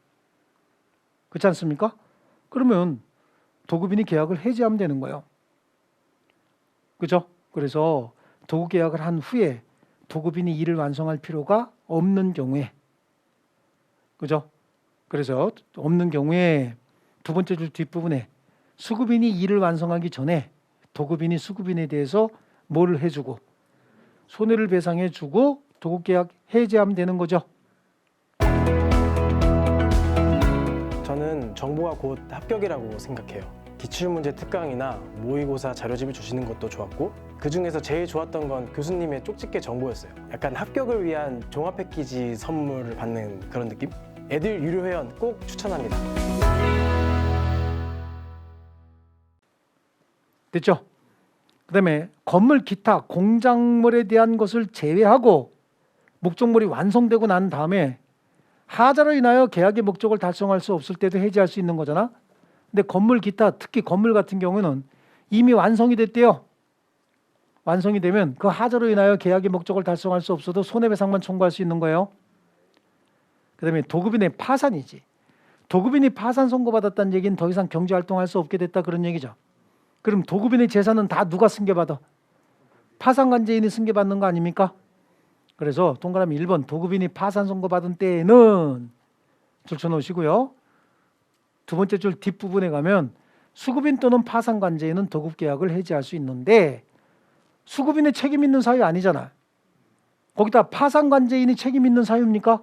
그렇지 않습니까? 그러면 도급인이 계약을 해지하면 되는 거예요. 그죠? 그래서 도급 계약을 한 후에 도급인이 일을 완성할 필요가 없는 경우에, 그죠? 그래서 없는 경우에 두 번째 줄 뒷부분에 수급인이 일을 완성하기 전에 도급인이 수급인에 대해서 뭘 해주고 손해를 배상해주고 도급계약 해지하면 되는 거죠. 저는 정보가 곧 합격이라고 생각해요. 기출문제 특강이나 모의고사 자료집을 주시는 것도 좋았고 그 중에서 제일 좋았던 건 교수님의 쪽집게 정보였어요. 약간 합격을 위한 종합 패키지 선물을 받는 그런 느낌? 애들 유료 회원 꼭 추천합니다. 됐죠? 그 다음에 건물 기타 공작물에 대한 것을 제외하고 목적물이 완성되고 난 다음에 하자로 인하여 계약의 목적을 달성할 수 없을 때도 해지할 수 있는 거잖아. 근데 건물 기타 특히 건물 같은 경우는 이미 완성이 됐대요. 완성이 되면 그 하자로 인하여 계약의 목적을 달성할 수 없어도 손해배상만 청구할 수 있는 거예요. 그 다음에 도급인의 파산이지. 도급인이 파산 선고받았다는 얘기는 더 이상 경제활동할 수 없게 됐다 그런 얘기죠. 그럼 도급인의 재산은 다 누가 승계받아? 파산관제인이 승계받는 거 아닙니까? 그래서 동그라미 1번 도급인이 파산 선고받은 때에는 줄쳐 놓으시고요. 두 번째 줄 뒷부분에 가면 수급인 또는 파산관제인은 도급계약을 해지할 수 있는데 수급인의 책임 있는 사유 아니잖아. 거기다 파산관제인이 책임 있는 사유입니까?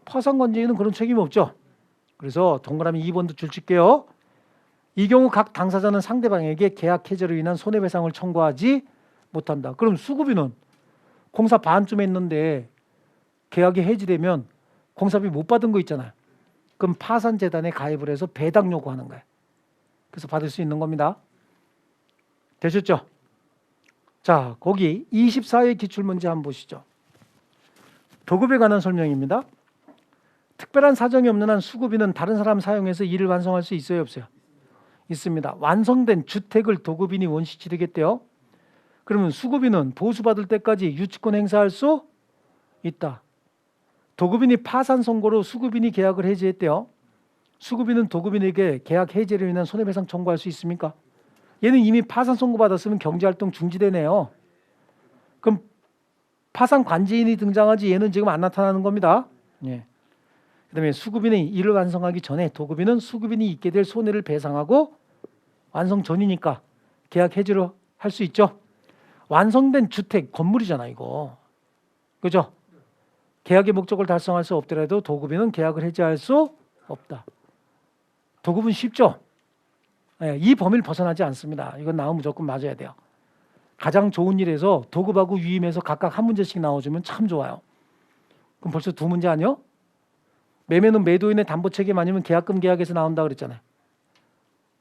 파산관제인은 그런 책임 없죠. 그래서 동그라미 2번도 줄칠게요. 이 경우 각 당사자는 상대방에게 계약 해지로 인한 손해배상을 청구하지 못한다. 그럼 수급인은 공사 반쯤에 있는데 계약이 해지되면 공사비 못 받은 거 있잖아요. 그럼 파산재단에 가입을 해서 배당 요구하는 거예요. 그래서 받을 수 있는 겁니다. 되셨죠? 자, 거기 24회 기출문제 한번 보시죠. 도급에 관한 설명입니다. 특별한 사정이 없는 한 수급인은 다른 사람 사용해서 일을 완성할 수 있어요, 없어요? 있습니다. 완성된 주택을 도급인이 원시치르겠대요. 그러면 수급인은 보수받을 때까지 유치권 행사할 수 있다. 도급인이 파산 선고로 수급인이 계약을 해지했대요. 수급인은 도급인에게 계약 해지로 인한 손해배상 청구할 수 있습니까? 얘는 이미 파산 선고 받았으면 경제활동 중지되네요. 그럼 파산 관제인이 등장하지 얘는 지금 안 나타나는 겁니다. 예. 그다음에 수급인이 일을 완성하기 전에 도급인은 수급인이 입게 될 손해를 배상하고 완성 전이니까 계약 해지를 할 수 있죠. 완성된 주택 건물이잖아 이거. 그죠? 계약의 목적을 달성할 수 없더라도 도급인은 계약을 해지할 수 없다. 도급은 쉽죠? 예, 이 범위를 벗어나지 않습니다. 이건 나오면 무조건 맞아야 돼요. 가장 좋은 일에서 도급하고 위임해서 각각 한 문제씩 나와주면 참 좋아요. 그럼 벌써 두 문제 아니요? 매매는 매도인의 담보 책임 아니면 계약금 계약에서 나온다 그랬잖아요.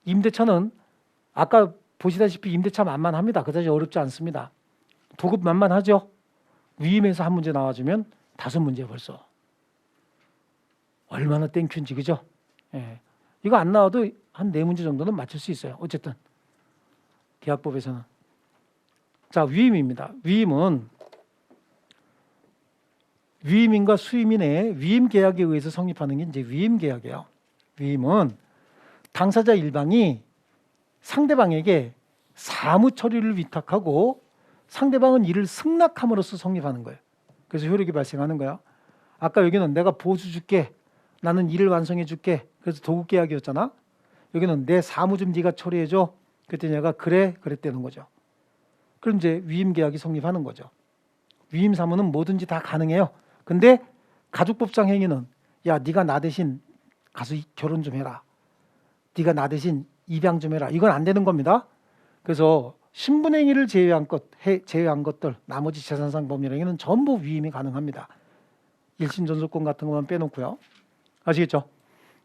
임대차는 아까 보시다시피 임대차 만만합니다. 그다지 어렵지 않습니다. 도급 만만하죠? 위임해서 한 문제 나와주면 다섯 문제 벌써. 얼마나 땡큐인지 그죠? 예. 이거 안 나와도 한 네 문제 정도는 맞출 수 있어요. 어쨌든 계약법에서는. 자, 위임입니다. 위임은 위임인과 수임인의 위임 계약에 의해서 성립하는 게 이제 위임 계약이에요. 위임은 당사자 일방이 상대방에게 사무 처리를 위탁하고 상대방은 이를 승낙함으로써 성립하는 거예요. 그래서 효력이 발생하는 거야. 아까 여기는 내가 보수 줄게, 나는 일을 완성해 줄게. 그래서 도급 계약이었잖아. 여기는 내 사무 좀 네가 처리해 줘. 그때 내가 그래 그랬다는 거죠. 그럼 이제 위임 계약이 성립하는 거죠. 위임 사무는 뭐든지 다 가능해요. 근데 가족법상 행위는 야 네가 나 대신 가서 결혼 좀 해라. 네가 나 대신 입양 좀 해라. 이건 안 되는 겁니다. 그래서 신분행위를 제외한 것들 나머지 재산상 법률행위는 전부 위임이 가능합니다. 일신전속권 같은 것만 빼놓고요. 아시겠죠?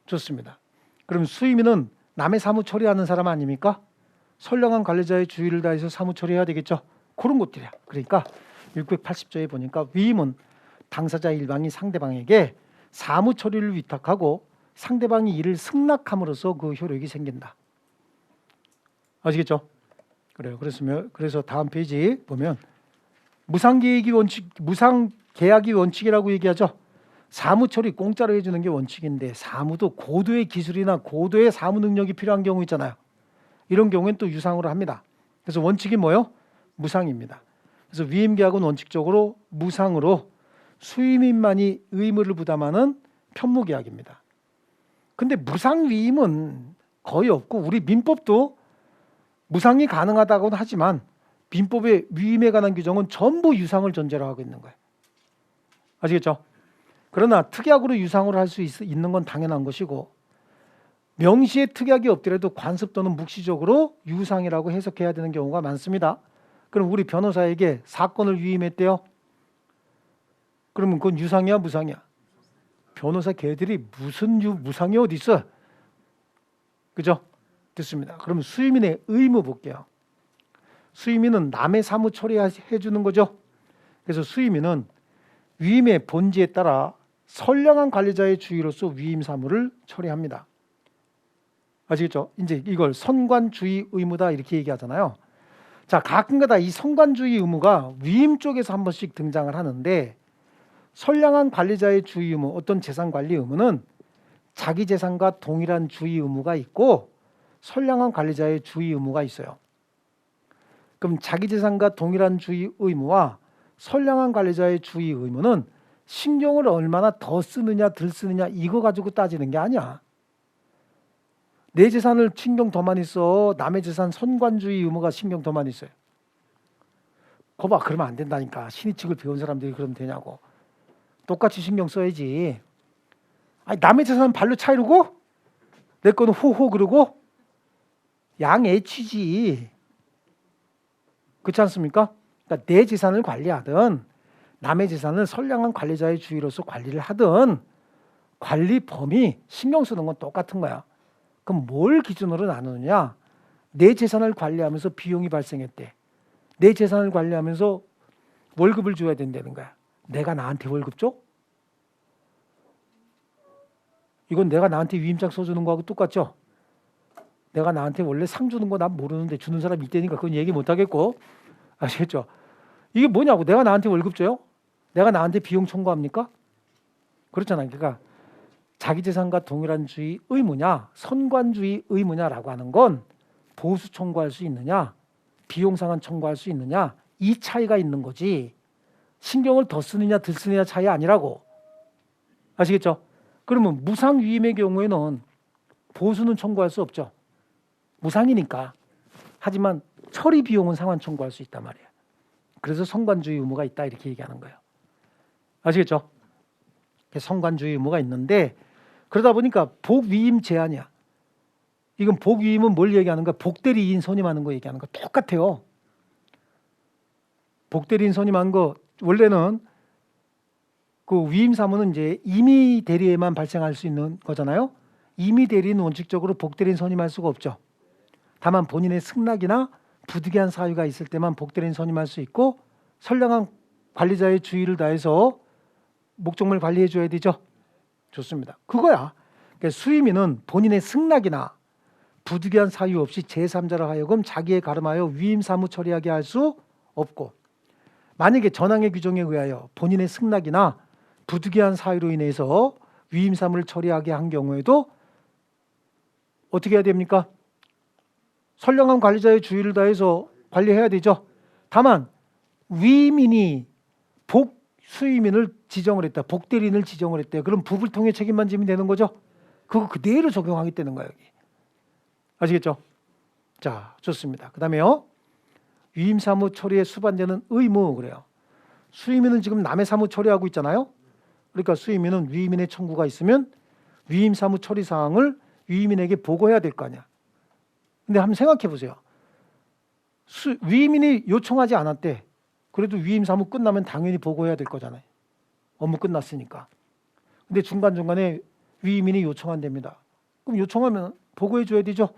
좋습니다. 그럼 수임인은 남의 사무 처리하는 사람 아닙니까? 선량한 관리자의 주의를 다해서 사무 처리해야 되겠죠. 그런 것들이야. 그러니까 680조에 보니까 위임은 당사자 일방이 상대방에게 사무 처리를 위탁하고 상대방이 이를 승낙함으로써 그 효력이 생긴다. 아시겠죠? 그래요. 그래서 다음 페이지 보면 무상계약이 원칙이라고 얘기하죠. 사무 처리 공짜로 해주는 게 원칙인데 사무도 고도의 기술이나 고도의 사무 능력이 필요한 경우 있잖아요. 이런 경우엔 또 유상으로 합니다. 그래서 원칙이 뭐예요? 무상입니다. 그래서 위임계약은 원칙적으로 무상으로 수임인만이 의무를 부담하는 편무계약입니다. 근데 무상위임은 거의 없고 우리 민법도 무상이 가능하다고는 하지만 민법의 위임에 관한 규정은 전부 유상을 전제로 하고 있는 거예요. 아시겠죠? 그러나 특약으로 유상으로 할 수 있는 건 당연한 것이고 명시에 특약이 없더라도 관습 또는 묵시적으로 유상이라고 해석해야 되는 경우가 많습니다. 그럼 우리 변호사에게 사건을 위임했대요. 그러면 그건 유상이야 무상이야? 변호사 걔들이 무슨 무상이 어디 있어? 그죠? 됐습니다. 그러면 수임인의 의무 볼게요. 수임인은 남의 사무 처리해 주는 거죠. 그래서 수임인은 위임의 본질에 따라 선량한 관리자의 주의로서 위임 사무를 처리합니다. 아시겠죠? 이제 이걸 선관주의 의무다 이렇게 얘기하잖아요. 자, 가끔가다 이 선관주의 의무가 위임 쪽에서 한 번씩 등장을 하는데 선량한 관리자의 주의 의무, 어떤 재산 관리 의무는 자기 재산과 동일한 주의 의무가 있고 선량한 관리자의 주의 의무가 있어요. 그럼 자기 재산과 동일한 주의 의무와 선량한 관리자의 주의 의무는 신경을 얼마나 더 쓰느냐 덜 쓰느냐 이거 가지고 따지는 게 아니야. 내 재산을 신경 더 많이 써. 남의 재산 선관주의 의무가 신경 더 많이 써요. 거봐, 그러면 안 된다니까. 신의칙을 배운 사람들이 그러면 되냐고. 똑같이 신경 써야지. 아니, 남의 재산은 발로 차이르고 내 거는 호호 그러고 양애취지. 그렇지 않습니까? 그러니까 내 재산을 관리하든 남의 재산을 선량한 관리자의 주의로서 관리를 하든 관리 범위 신경 쓰는 건 똑같은 거야. 그럼 뭘 기준으로 나누느냐? 내 재산을 관리하면서 비용이 발생했대. 내 재산을 관리하면서 월급을 줘야 된다는 거야. 내가 나한테 월급 줘? 이건 내가 나한테 위임장 써주는 거하고 똑같죠? 내가 나한테 원래 상 주는 거 난 모르는데 주는 사람이 있다니까 그건 얘기 못 하겠고. 아시겠죠? 이게 뭐냐고. 내가 나한테 월급 줘요? 내가 나한테 비용 청구합니까? 그렇잖아요. 그러니까 자기 재산과 동일한 주의 의무냐 선관주의 의무냐라고 하는 건 보수 청구할 수 있느냐 비용 상환 청구할 수 있느냐 이 차이가 있는 거지. 신경을 더 쓰느냐 덜 쓰느냐 차이 아니라고. 아시겠죠? 그러면 무상 위임의 경우에는 보수는 청구할 수 없죠. 무상이니까. 하지만 처리 비용은 상환 청구할 수 있단 말이에요. 그래서 선관주의 의무가 있다 이렇게 얘기하는 거예요. 아시겠죠? 선관주의 의무가 있는데 그러다 보니까 복위임 제한이야. 이건 복위임은 뭘 얘기하는 거야? 복대리인 선임하는 거 얘기하는 거 똑같아요. 복대리인 선임한 거 원래는 그 위임 사무는 이제 임의 대리에만 발생할 수 있는 거잖아요. 임의 대리는 원칙적으로 복대리인 선임할 수가 없죠. 다만 본인의 승낙이나 부득이한 사유가 있을 때만 복대리인 선임할 수 있고 선량한 관리자의 주의를 다해서 목적물 관리해 줘야 되죠. 좋습니다. 그거야. 그러니까 수임인은 본인의 승낙이나 부득이한 사유 없이 제3자로 하여금 자기에 가름하여 위임 사무 처리하게 할 수 없고 만약에 전항의 규정에 의하여 본인의 승낙이나 부득이한 사유로 인해서 위임 사무를 처리하게 한 경우에도 어떻게 해야 됩니까? 선량한 관리자의 주의를 다해서 관리해야 되죠. 다만 위임인이 복수임인을 지정을 했다. 복대리인을 지정을 했대. 그럼 부불통의 책임만 지면 되는 거죠. 그거 그대로 적용하겠다는 거예요. 여기. 아시겠죠? 자, 좋습니다. 그 다음에요. 위임 사무 처리에 수반되는 의무 그래요. 수임인은 지금 남의 사무 처리하고 있잖아요. 그러니까 수임인은 위임인의 청구가 있으면 위임 사무 처리 사항을 위임인에게 보고해야 될 거 아니야. 근데 한번 생각해 보세요. 위임인이 요청하지 않았대. 그래도 위임 사무 끝나면 당연히 보고해야 될 거잖아요. 업무 끝났으니까. 근데 중간중간에 위임인이 요청한답니다. 그럼 요청하면 보고해 줘야 되죠.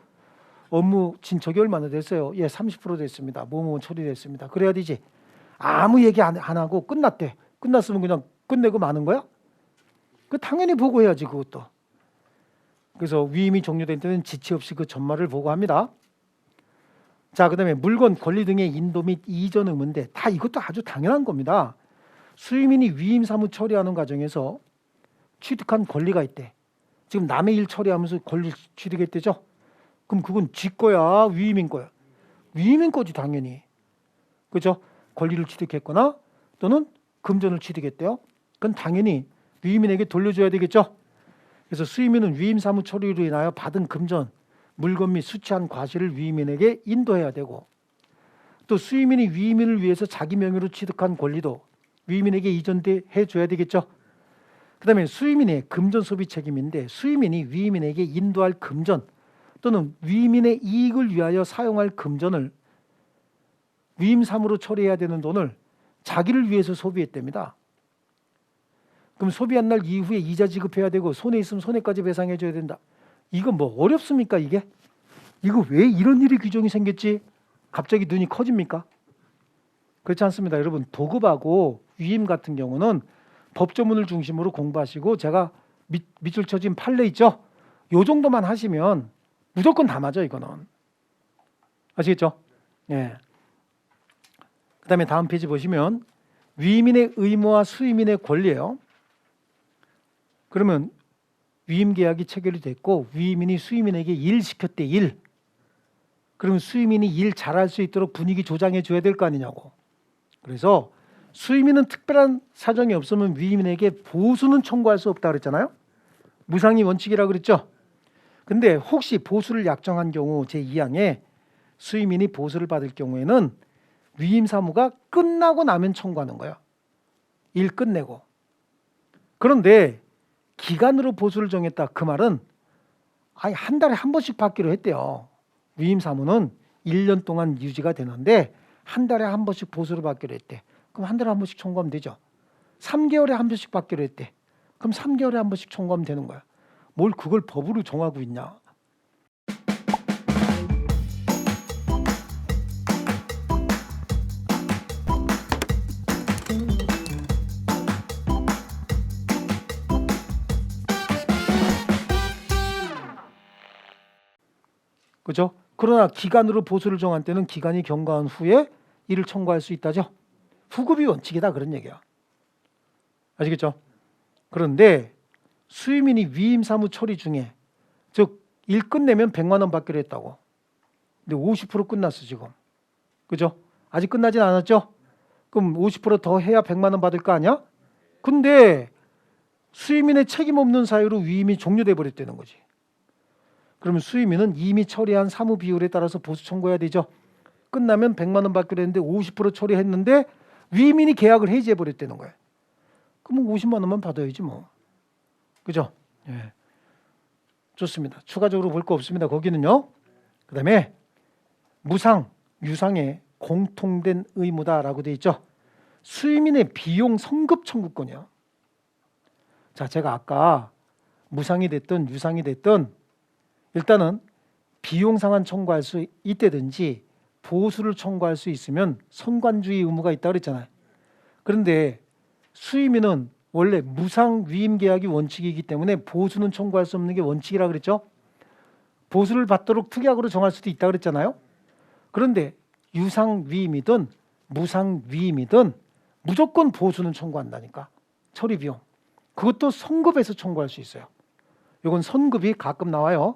업무 진척이 얼마나 됐어요? 예, 30% 됐습니다. 뭐뭐 처리됐습니다. 그래야 되지. 아무 얘기 안 하고 끝났대. 끝났으면 그냥 끝내고 마는 거야? 그 당연히 보고해야지 그것도. 그래서 위임이 종료된 때는 지체 없이 그 전말을 보고합니다. 자, 그다음에 물건, 권리 등의 인도 및 이전 의무인데 다 이것도 아주 당연한 겁니다. 수임인이 위임 사무 처리하는 과정에서 취득한 권리가 있대. 지금 남의 일 처리하면서 권리 취득했대죠. 그럼 그건 지 거야, 위임인 거야? 위임인 거지 당연히. 그렇죠? 권리를 취득했거나 또는 금전을 취득했대요. 그건 당연히 위임인에게 돌려줘야 되겠죠. 그래서 수임인은 위임 사무 처리로 인하여 받은 금전, 물건 및 수취한 과실을 위임인에게 인도해야 되고 또 수임인이 위임인을 위해서 자기 명의로 취득한 권리도 위임인에게 이전해 줘야 되겠죠. 그 다음에 수임인의 금전 소비 책임인데 수임인이 위임인에게 인도할 금전 또는 위임인의 이익을 위하여 사용할 금전을 위임 사무로 처리해야 되는 돈을 자기를 위해서 소비했답니다. 그럼 소비한 날 이후에 이자 지급해야 되고 손해 있으면 손해까지 배상해 줘야 된다. 이거 뭐 어렵습니까 이게? 이거 왜 이런 일이 규정이 생겼지? 갑자기 눈이 커집니까? 그렇지 않습니다. 여러분 도급하고 위임 같은 경우는 법조문을 중심으로 공부하시고 제가 밑줄 쳐진 판례 있죠? 요 정도만 하시면 무조건 다 맞아 이거는. 아시겠죠? 예. 그 다음에 다음 페이지 보시면 위임인의 의무와 수임인의 권리예요. 그러면 위임 계약이 체결이 됐고 위임인이 수임인에게 일 시켰대 일. 그러면 수임인이 일 잘할 수 있도록 분위기 조장해 줘야 될 거 아니냐고. 그래서 수임인은 특별한 사정이 없으면 위임인에게 보수는 청구할 수 없다 그랬잖아요. 무상이 원칙이라고 그랬죠. 근데 혹시 보수를 약정한 경우 제2항에 수임인이 보수를 받을 경우에는 위임 사무가 끝나고 나면 청구하는 거예요. 일 끝내고. 그런데 기간으로 보수를 정했다. 그 말은 아니 한 달에 한 번씩 받기로 했대요. 위임 사무는 1년 동안 유지가 되는데 한 달에 한 번씩 보수를 받기로 했대. 그럼 한 달에 한 번씩 청구하면 되죠. 3개월에 한 번씩 받기로 했대. 그럼 3개월에 한 번씩 청구하면 되는 거야. 뭘 그걸 법으로 정하고 있냐. 그죠? 그러나 기간으로 보수를 정한 때는 기간이 경과한 후에 이를 청구할 수 있다죠. 후급이 원칙이다 그런 얘기야. 아시겠죠? 그런데 수임인이 위임 사무 처리 중에 즉 일 끝내면 100만 원 받기로 했다고. 근데 50% 끝났어 지금. 그죠? 아직 끝나진 않았죠? 그럼 50%더 해야 100만 원 받을 거 아니야? 근데 수임인의 책임 없는 사유로 위임이 종료돼 버렸다는 거지. 그러면 수임인은 이미 처리한 사무 비율에 따라서 보수 청구해야 되죠. 끝나면 100만 원 받기로 했는데 50% 처리했는데 위임인이 계약을 해지해 버렸다는 거예요. 그러면 50만 원만 받아야지 뭐. 그죠? 예. 좋습니다. 추가적으로 볼 거 없습니다. 거기는요. 그다음에 무상, 유상의 공통된 의무다라고 돼 있죠. 수임인의 비용 성급 청구권이요. 자, 제가 아까 무상이 됐든 유상이 됐든 일단은 비용 상한 청구할 수 있다든지 보수를 청구할 수 있으면 선관주의 의무가 있다 그랬잖아요. 그런데 수임인은 원래 무상 위임 계약이 원칙이기 때문에 보수는 청구할 수 없는 게 원칙이라 그랬죠. 보수를 받도록 특약으로 정할 수도 있다 그랬잖아요. 그런데 유상 위임이든 무상 위임이든 무조건 보수는 청구한다니까. 처리 비용. 그것도 선급에서 청구할 수 있어요. 이건 선급이 가끔 나와요.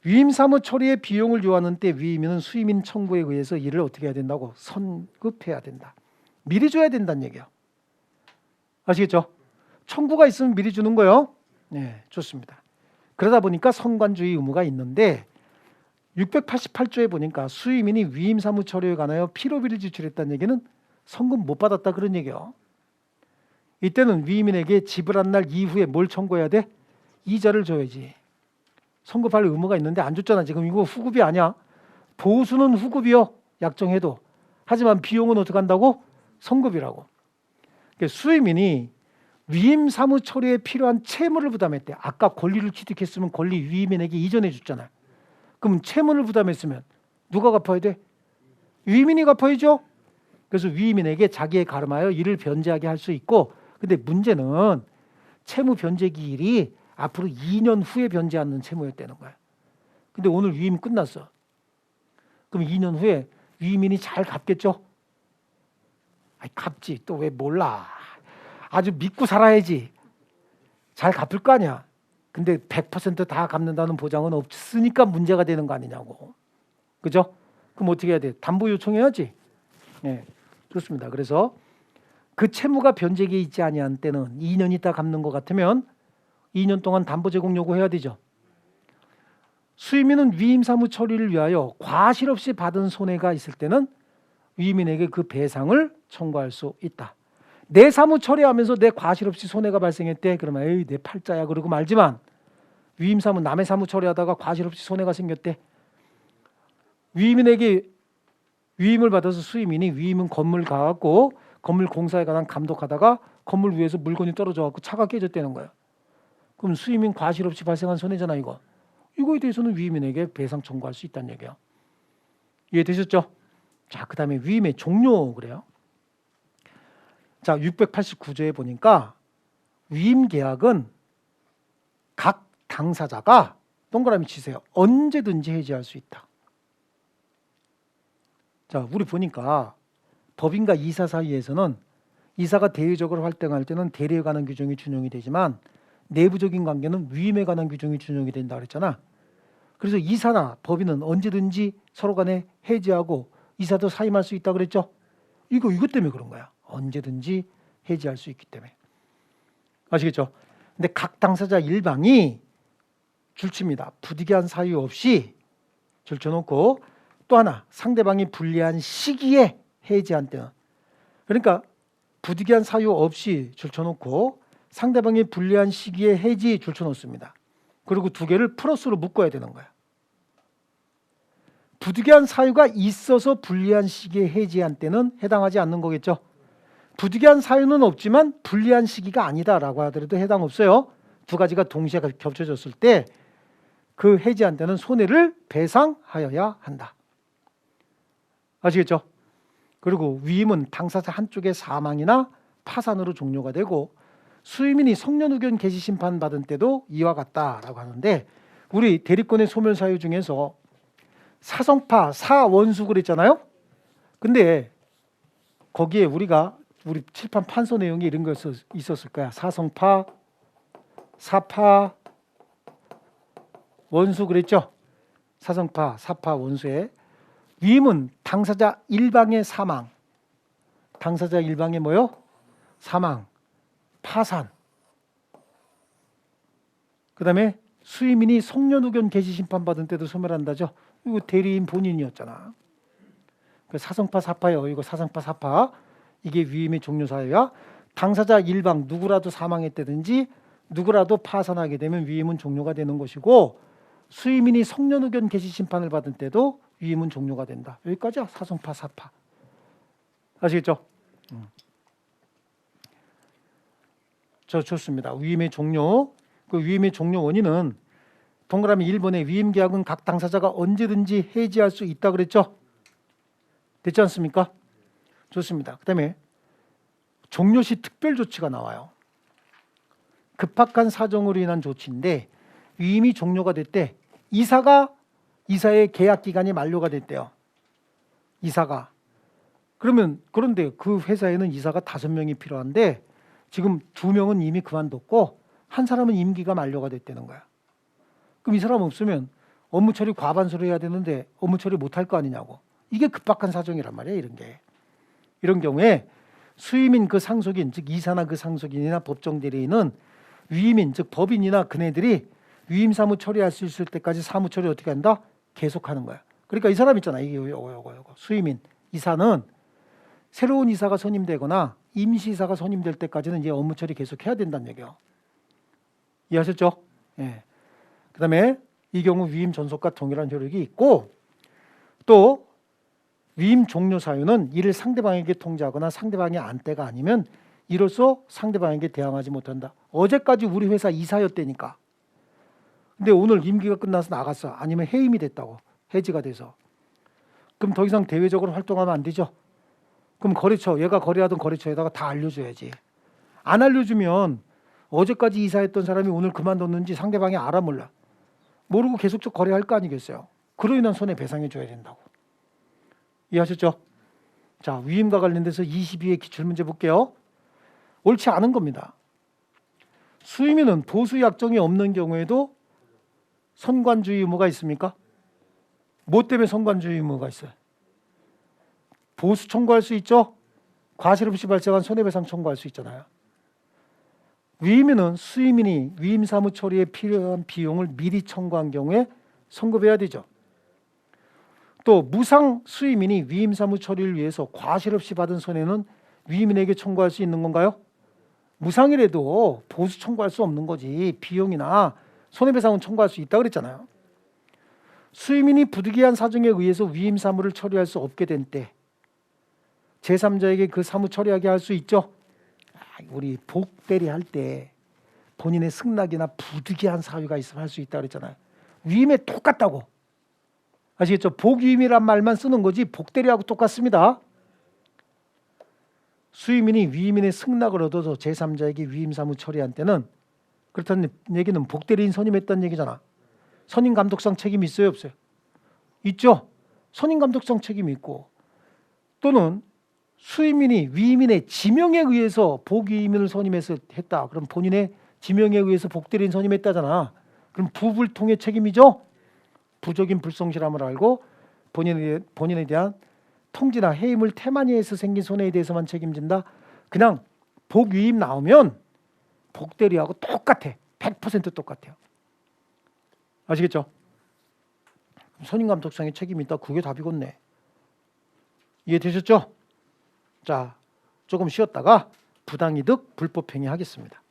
위임 사무 처리의 비용을 요하는 때 위임인은 수임인 청구에 의해서 이를 어떻게 해야 된다고? 선급해야 된다. 미리 줘야 된다는 얘기야. 아시겠죠? 청구가 있으면 미리 주는 거요. 네, 좋습니다. 그러다 보니까 선관주의 의무가 있는데 688조에 보니까 수임인이 위임 사무 처리에 관하여 필요비를 지출했다는 얘기는 선급 못 받았다 그런 얘기예요. 이때는 위임인에게 지불한 날 이후에 뭘 청구해야 돼? 이자를 줘야지. 선급할 의무가 있는데 안 줬잖아. 지금 이거 후급이 아니야. 보수는 후급이요. 약정해도. 하지만 비용은 어떻게 한다고? 선급이라고. 그러니까 수임인이 위임 사무 처리에 필요한 채무를 부담했대. 아까 권리를 취득했으면 권리 위임인에게 이전해 줬잖아. 그럼 채무를 부담했으면 누가 갚아야 돼? 위임인이 갚아야죠. 그래서 위임인에게 자기에 가름하여 이를 변제하게 할 수 있고, 근데 문제는 채무 변제 기일이 앞으로 2년 후에 변제하는 채무였다는 거야. 근데 오늘 위임 끝났어. 그럼 2년 후에 위임인이 잘 갚겠죠? 아이, 갚지. 또 왜 몰라. 아주 믿고 살아야지. 잘 갚을 거 아니야. 근데 100%다 갚는다는 보장은 없으니까 문제가 되는 거 아니냐고. 그죠? 그럼 어떻게 해야 돼? 담보 요청해야지. 네, 좋습니다. 그래서 그 채무가 변제기에 있지 아니한 때는 2년 있다 갚는 것 같으면 2년 동안 담보 제공 요구해야 되죠. 수임인은 위임 사무 처리를 위하여 과실 없이 받은 손해가 있을 때는 위임인에게 그 배상을 청구할 수 있다. 내 사무 처리하면서 내 과실 없이 손해가 발생했대. 그러면 에이 내 팔자야 그러고 말지만 위임 사무 남의 사무 처리하다가 과실 없이 손해가 생겼대. 위임인에게 위임을 받아서 수임인이 위임은 건물 가갖고 건물 공사에 관한 감독하다가 건물 위에서 물건이 떨어져 갖고 차가 깨졌다는 거야. 그럼 수임인 과실 없이 발생한 손해잖아 이거. 이거에 대해서는 위임인에게 배상 청구할 수 있다는 얘기야. 이해되셨죠? 자, 그다음에 위임의 종료 그래요. 자, 689조에 보니까 위임 계약은 각 당사자가 동그라미 치세요. 언제든지 해지할 수 있다. 자, 우리 보니까 법인과 이사 사이에서는 이사가 대외적으로 활동할 때는 대리에 관한 규정이 준용이 되지만 내부적인 관계는 위임에 관한 규정이 준용이 된다 그랬잖아. 그래서 이사나 법인은 언제든지 서로 간에 해지하고 이사도 사임할 수 있다 그랬죠. 이것 때문에 그런 거야. 언제든지 해지할 수 있기 때문에. 아시겠죠? 근데 각 당사자 일방이 줄칩니다. 부득이한 사유 없이 줄쳐놓고, 또 하나 상대방이 불리한 시기에 해지한 때는, 그러니까 부득이한 사유 없이 줄쳐놓고 상대방이 불리한 시기에 해지 줄쳐놓습니다. 그리고 두 개를 플러스로 묶어야 되는 거야. 부득이한 사유가 있어서 불리한 시기에 해지한 때는 해당하지 않는 거겠죠. 부득이한 사유는 없지만 불리한 시기가 아니다라고 하더라도 해당 없어요. 두 가지가 동시에 겹쳐졌을 때 그 해지한 때는 손해를 배상하여야 한다. 아시겠죠? 그리고 위임은 당사자 한쪽의 사망이나 파산으로 종료가 되고, 수임인이 성년 의견 개시 심판 받은 때도 이와 같다라고 하는데, 우리 대리권의 소멸 사유 중에서 사성파, 사원수 그랬잖아요. 근데 거기에 우리 칠판 판서 내용이 이런 거 있었을 거야. 사성파, 사파, 원수 그랬죠. 사성파, 사파, 원수에 위임은 당사자 일방의 사망, 당사자 일방의 뭐요? 사망, 파산. 그 다음에 수임인이 성년 의견 개시 심판 받은 때도 소멸한다죠. 이거 대리인 본인이었잖아. 그 사성파, 사파요. 이거 사성파, 사파. 이게 위임의 종료 사유야. 당사자 일방 누구라도 사망했다든지 누구라도 파산하게 되면 위임은 종료가 되는 것이고, 수임인이 성년 의견 개시 심판을 받은 때도 위임은 종료가 된다. 여기까지야. 사성파, 사파. 아시겠죠? 좋습니다. 위임의 종료. 그 위임의 종료 원인은 동그라미 1번의 위임 계약은 각 당사자가 언제든지 해지할 수 있다 그랬죠? 됐지 않습니까? 좋습니다. 그다음에 종료 시 특별 조치가 나와요. 급박한 사정으로 인한 조치인데, 위임이 종료가 됐대. 이사의 계약 기간이 만료가 됐대요. 이사가. 그런데 그 회사에는 이사가 5명이 필요한데 지금 2명은 이미 그만뒀고 한 사람은 임기가 만료가 됐다는 거야. 그럼 이 사람 없으면 업무 처리 과반수로 해야 되는데 업무 처리 못할 거 아니냐고. 이게 급박한 사정이란 말이에요. 이런 게. 이런 경우에 수임인 그 상속인, 즉 이사나 그 상속인이나 법정 대리인은 위임인, 즉 법인이나 그네들이 위임 사무 처리할 수 있을 때까지 사무 처리 어떻게 한다? 계속하는 거야. 그러니까 이 사람 있잖아. 이게 요거 수임인, 이사는 새로운 이사가 선임되거나 임시이사가 선임될 때까지는 이제 업무 처리 계속 해야 된다는 얘기예요. 이해하셨죠? 예. 그다음에 이 경우 위임 전속과 동일한 효력이 있고, 또 위임 종료 사유는 이를 상대방에게 통지하거나 상대방의 안떼가 아니면 이로써 상대방에게 대항하지 못한다. 어제까지 우리 회사 이사였다니까. 근데 오늘 임기가 끝나서 나갔어. 아니면 해임이 됐다고. 해지가 돼서. 그럼 더 이상 대외적으로 활동하면 안 되죠. 그럼 거래처, 얘가 거래하던 거래처에다가 다 알려줘야지. 안 알려주면 어제까지 이사했던 사람이 오늘 그만뒀는지 상대방이 알아 몰라. 모르고 계속적 거래할 거 아니겠어요. 그로 인한 손해 배상해 줘야 된다고. 이해하셨죠? 자, 위임과 관련돼서 22회 기출문제 볼게요. 옳지 않은 겁니다. 수임인은 보수 약정이 없는 경우에도 선관주의 의무가 있습니까? 뭐 때문에 선관주의 의무가 있어요? 보수 청구할 수 있죠? 과실 없이 발생한 손해배상 청구할 수 있잖아요. 위임인은 수임인이 위임 사무 처리에 필요한 비용을 미리 청구한 경우에 선급해야 되죠. 또 무상 수임인이 위임 사무 처리를 위해서 과실 없이 받은 손해는 위임인에게 청구할 수 있는 건가요? 무상이라도 보수 청구할 수 없는 거지. 비용이나 손해배상은 청구할 수 있다 그랬잖아요. 수임인이 부득이한 사정에 의해서 위임 사무를 처리할 수 없게 된 때 제3자에게 그 사무 처리하게 할 수 있죠. 우리 복대리 할 때 본인의 승낙이나 부득이한 사유가 있으면 할 수 있다 그랬잖아요. 위임에 똑같다고. 아시겠죠? 복위임이란 말만 쓰는 거지 복대리하고 똑같습니다. 수임인이 위임인의 승낙을 얻어서 제3자에게 위임 사무 처리한 때는, 그렇다는 얘기는 복대리인 선임했다는 얘기잖아. 선임 감독상 책임이 있어요, 없어요? 있죠. 선임 감독상 책임이 있고, 또는 수임인이 위임인의 지명에 의해서 복위임을 선임해서 했다. 그럼 본인의 지명에 의해서 복대리인 선임했다잖아. 그럼 부불통의 책임이죠. 부적인 불성실함을 알고 본인에 대한 통지나 해임을 태만히 해서 생긴 손해에 대해서만 책임진다. 그냥 복위임 나오면 복대리하고 똑같아. 100% 똑같아요. 아시겠죠? 선임감독상의 책임이 있다. 그게 답이겠네. 이해되셨죠? 자, 조금 쉬었다가 부당이득 불법행위 하겠습니다.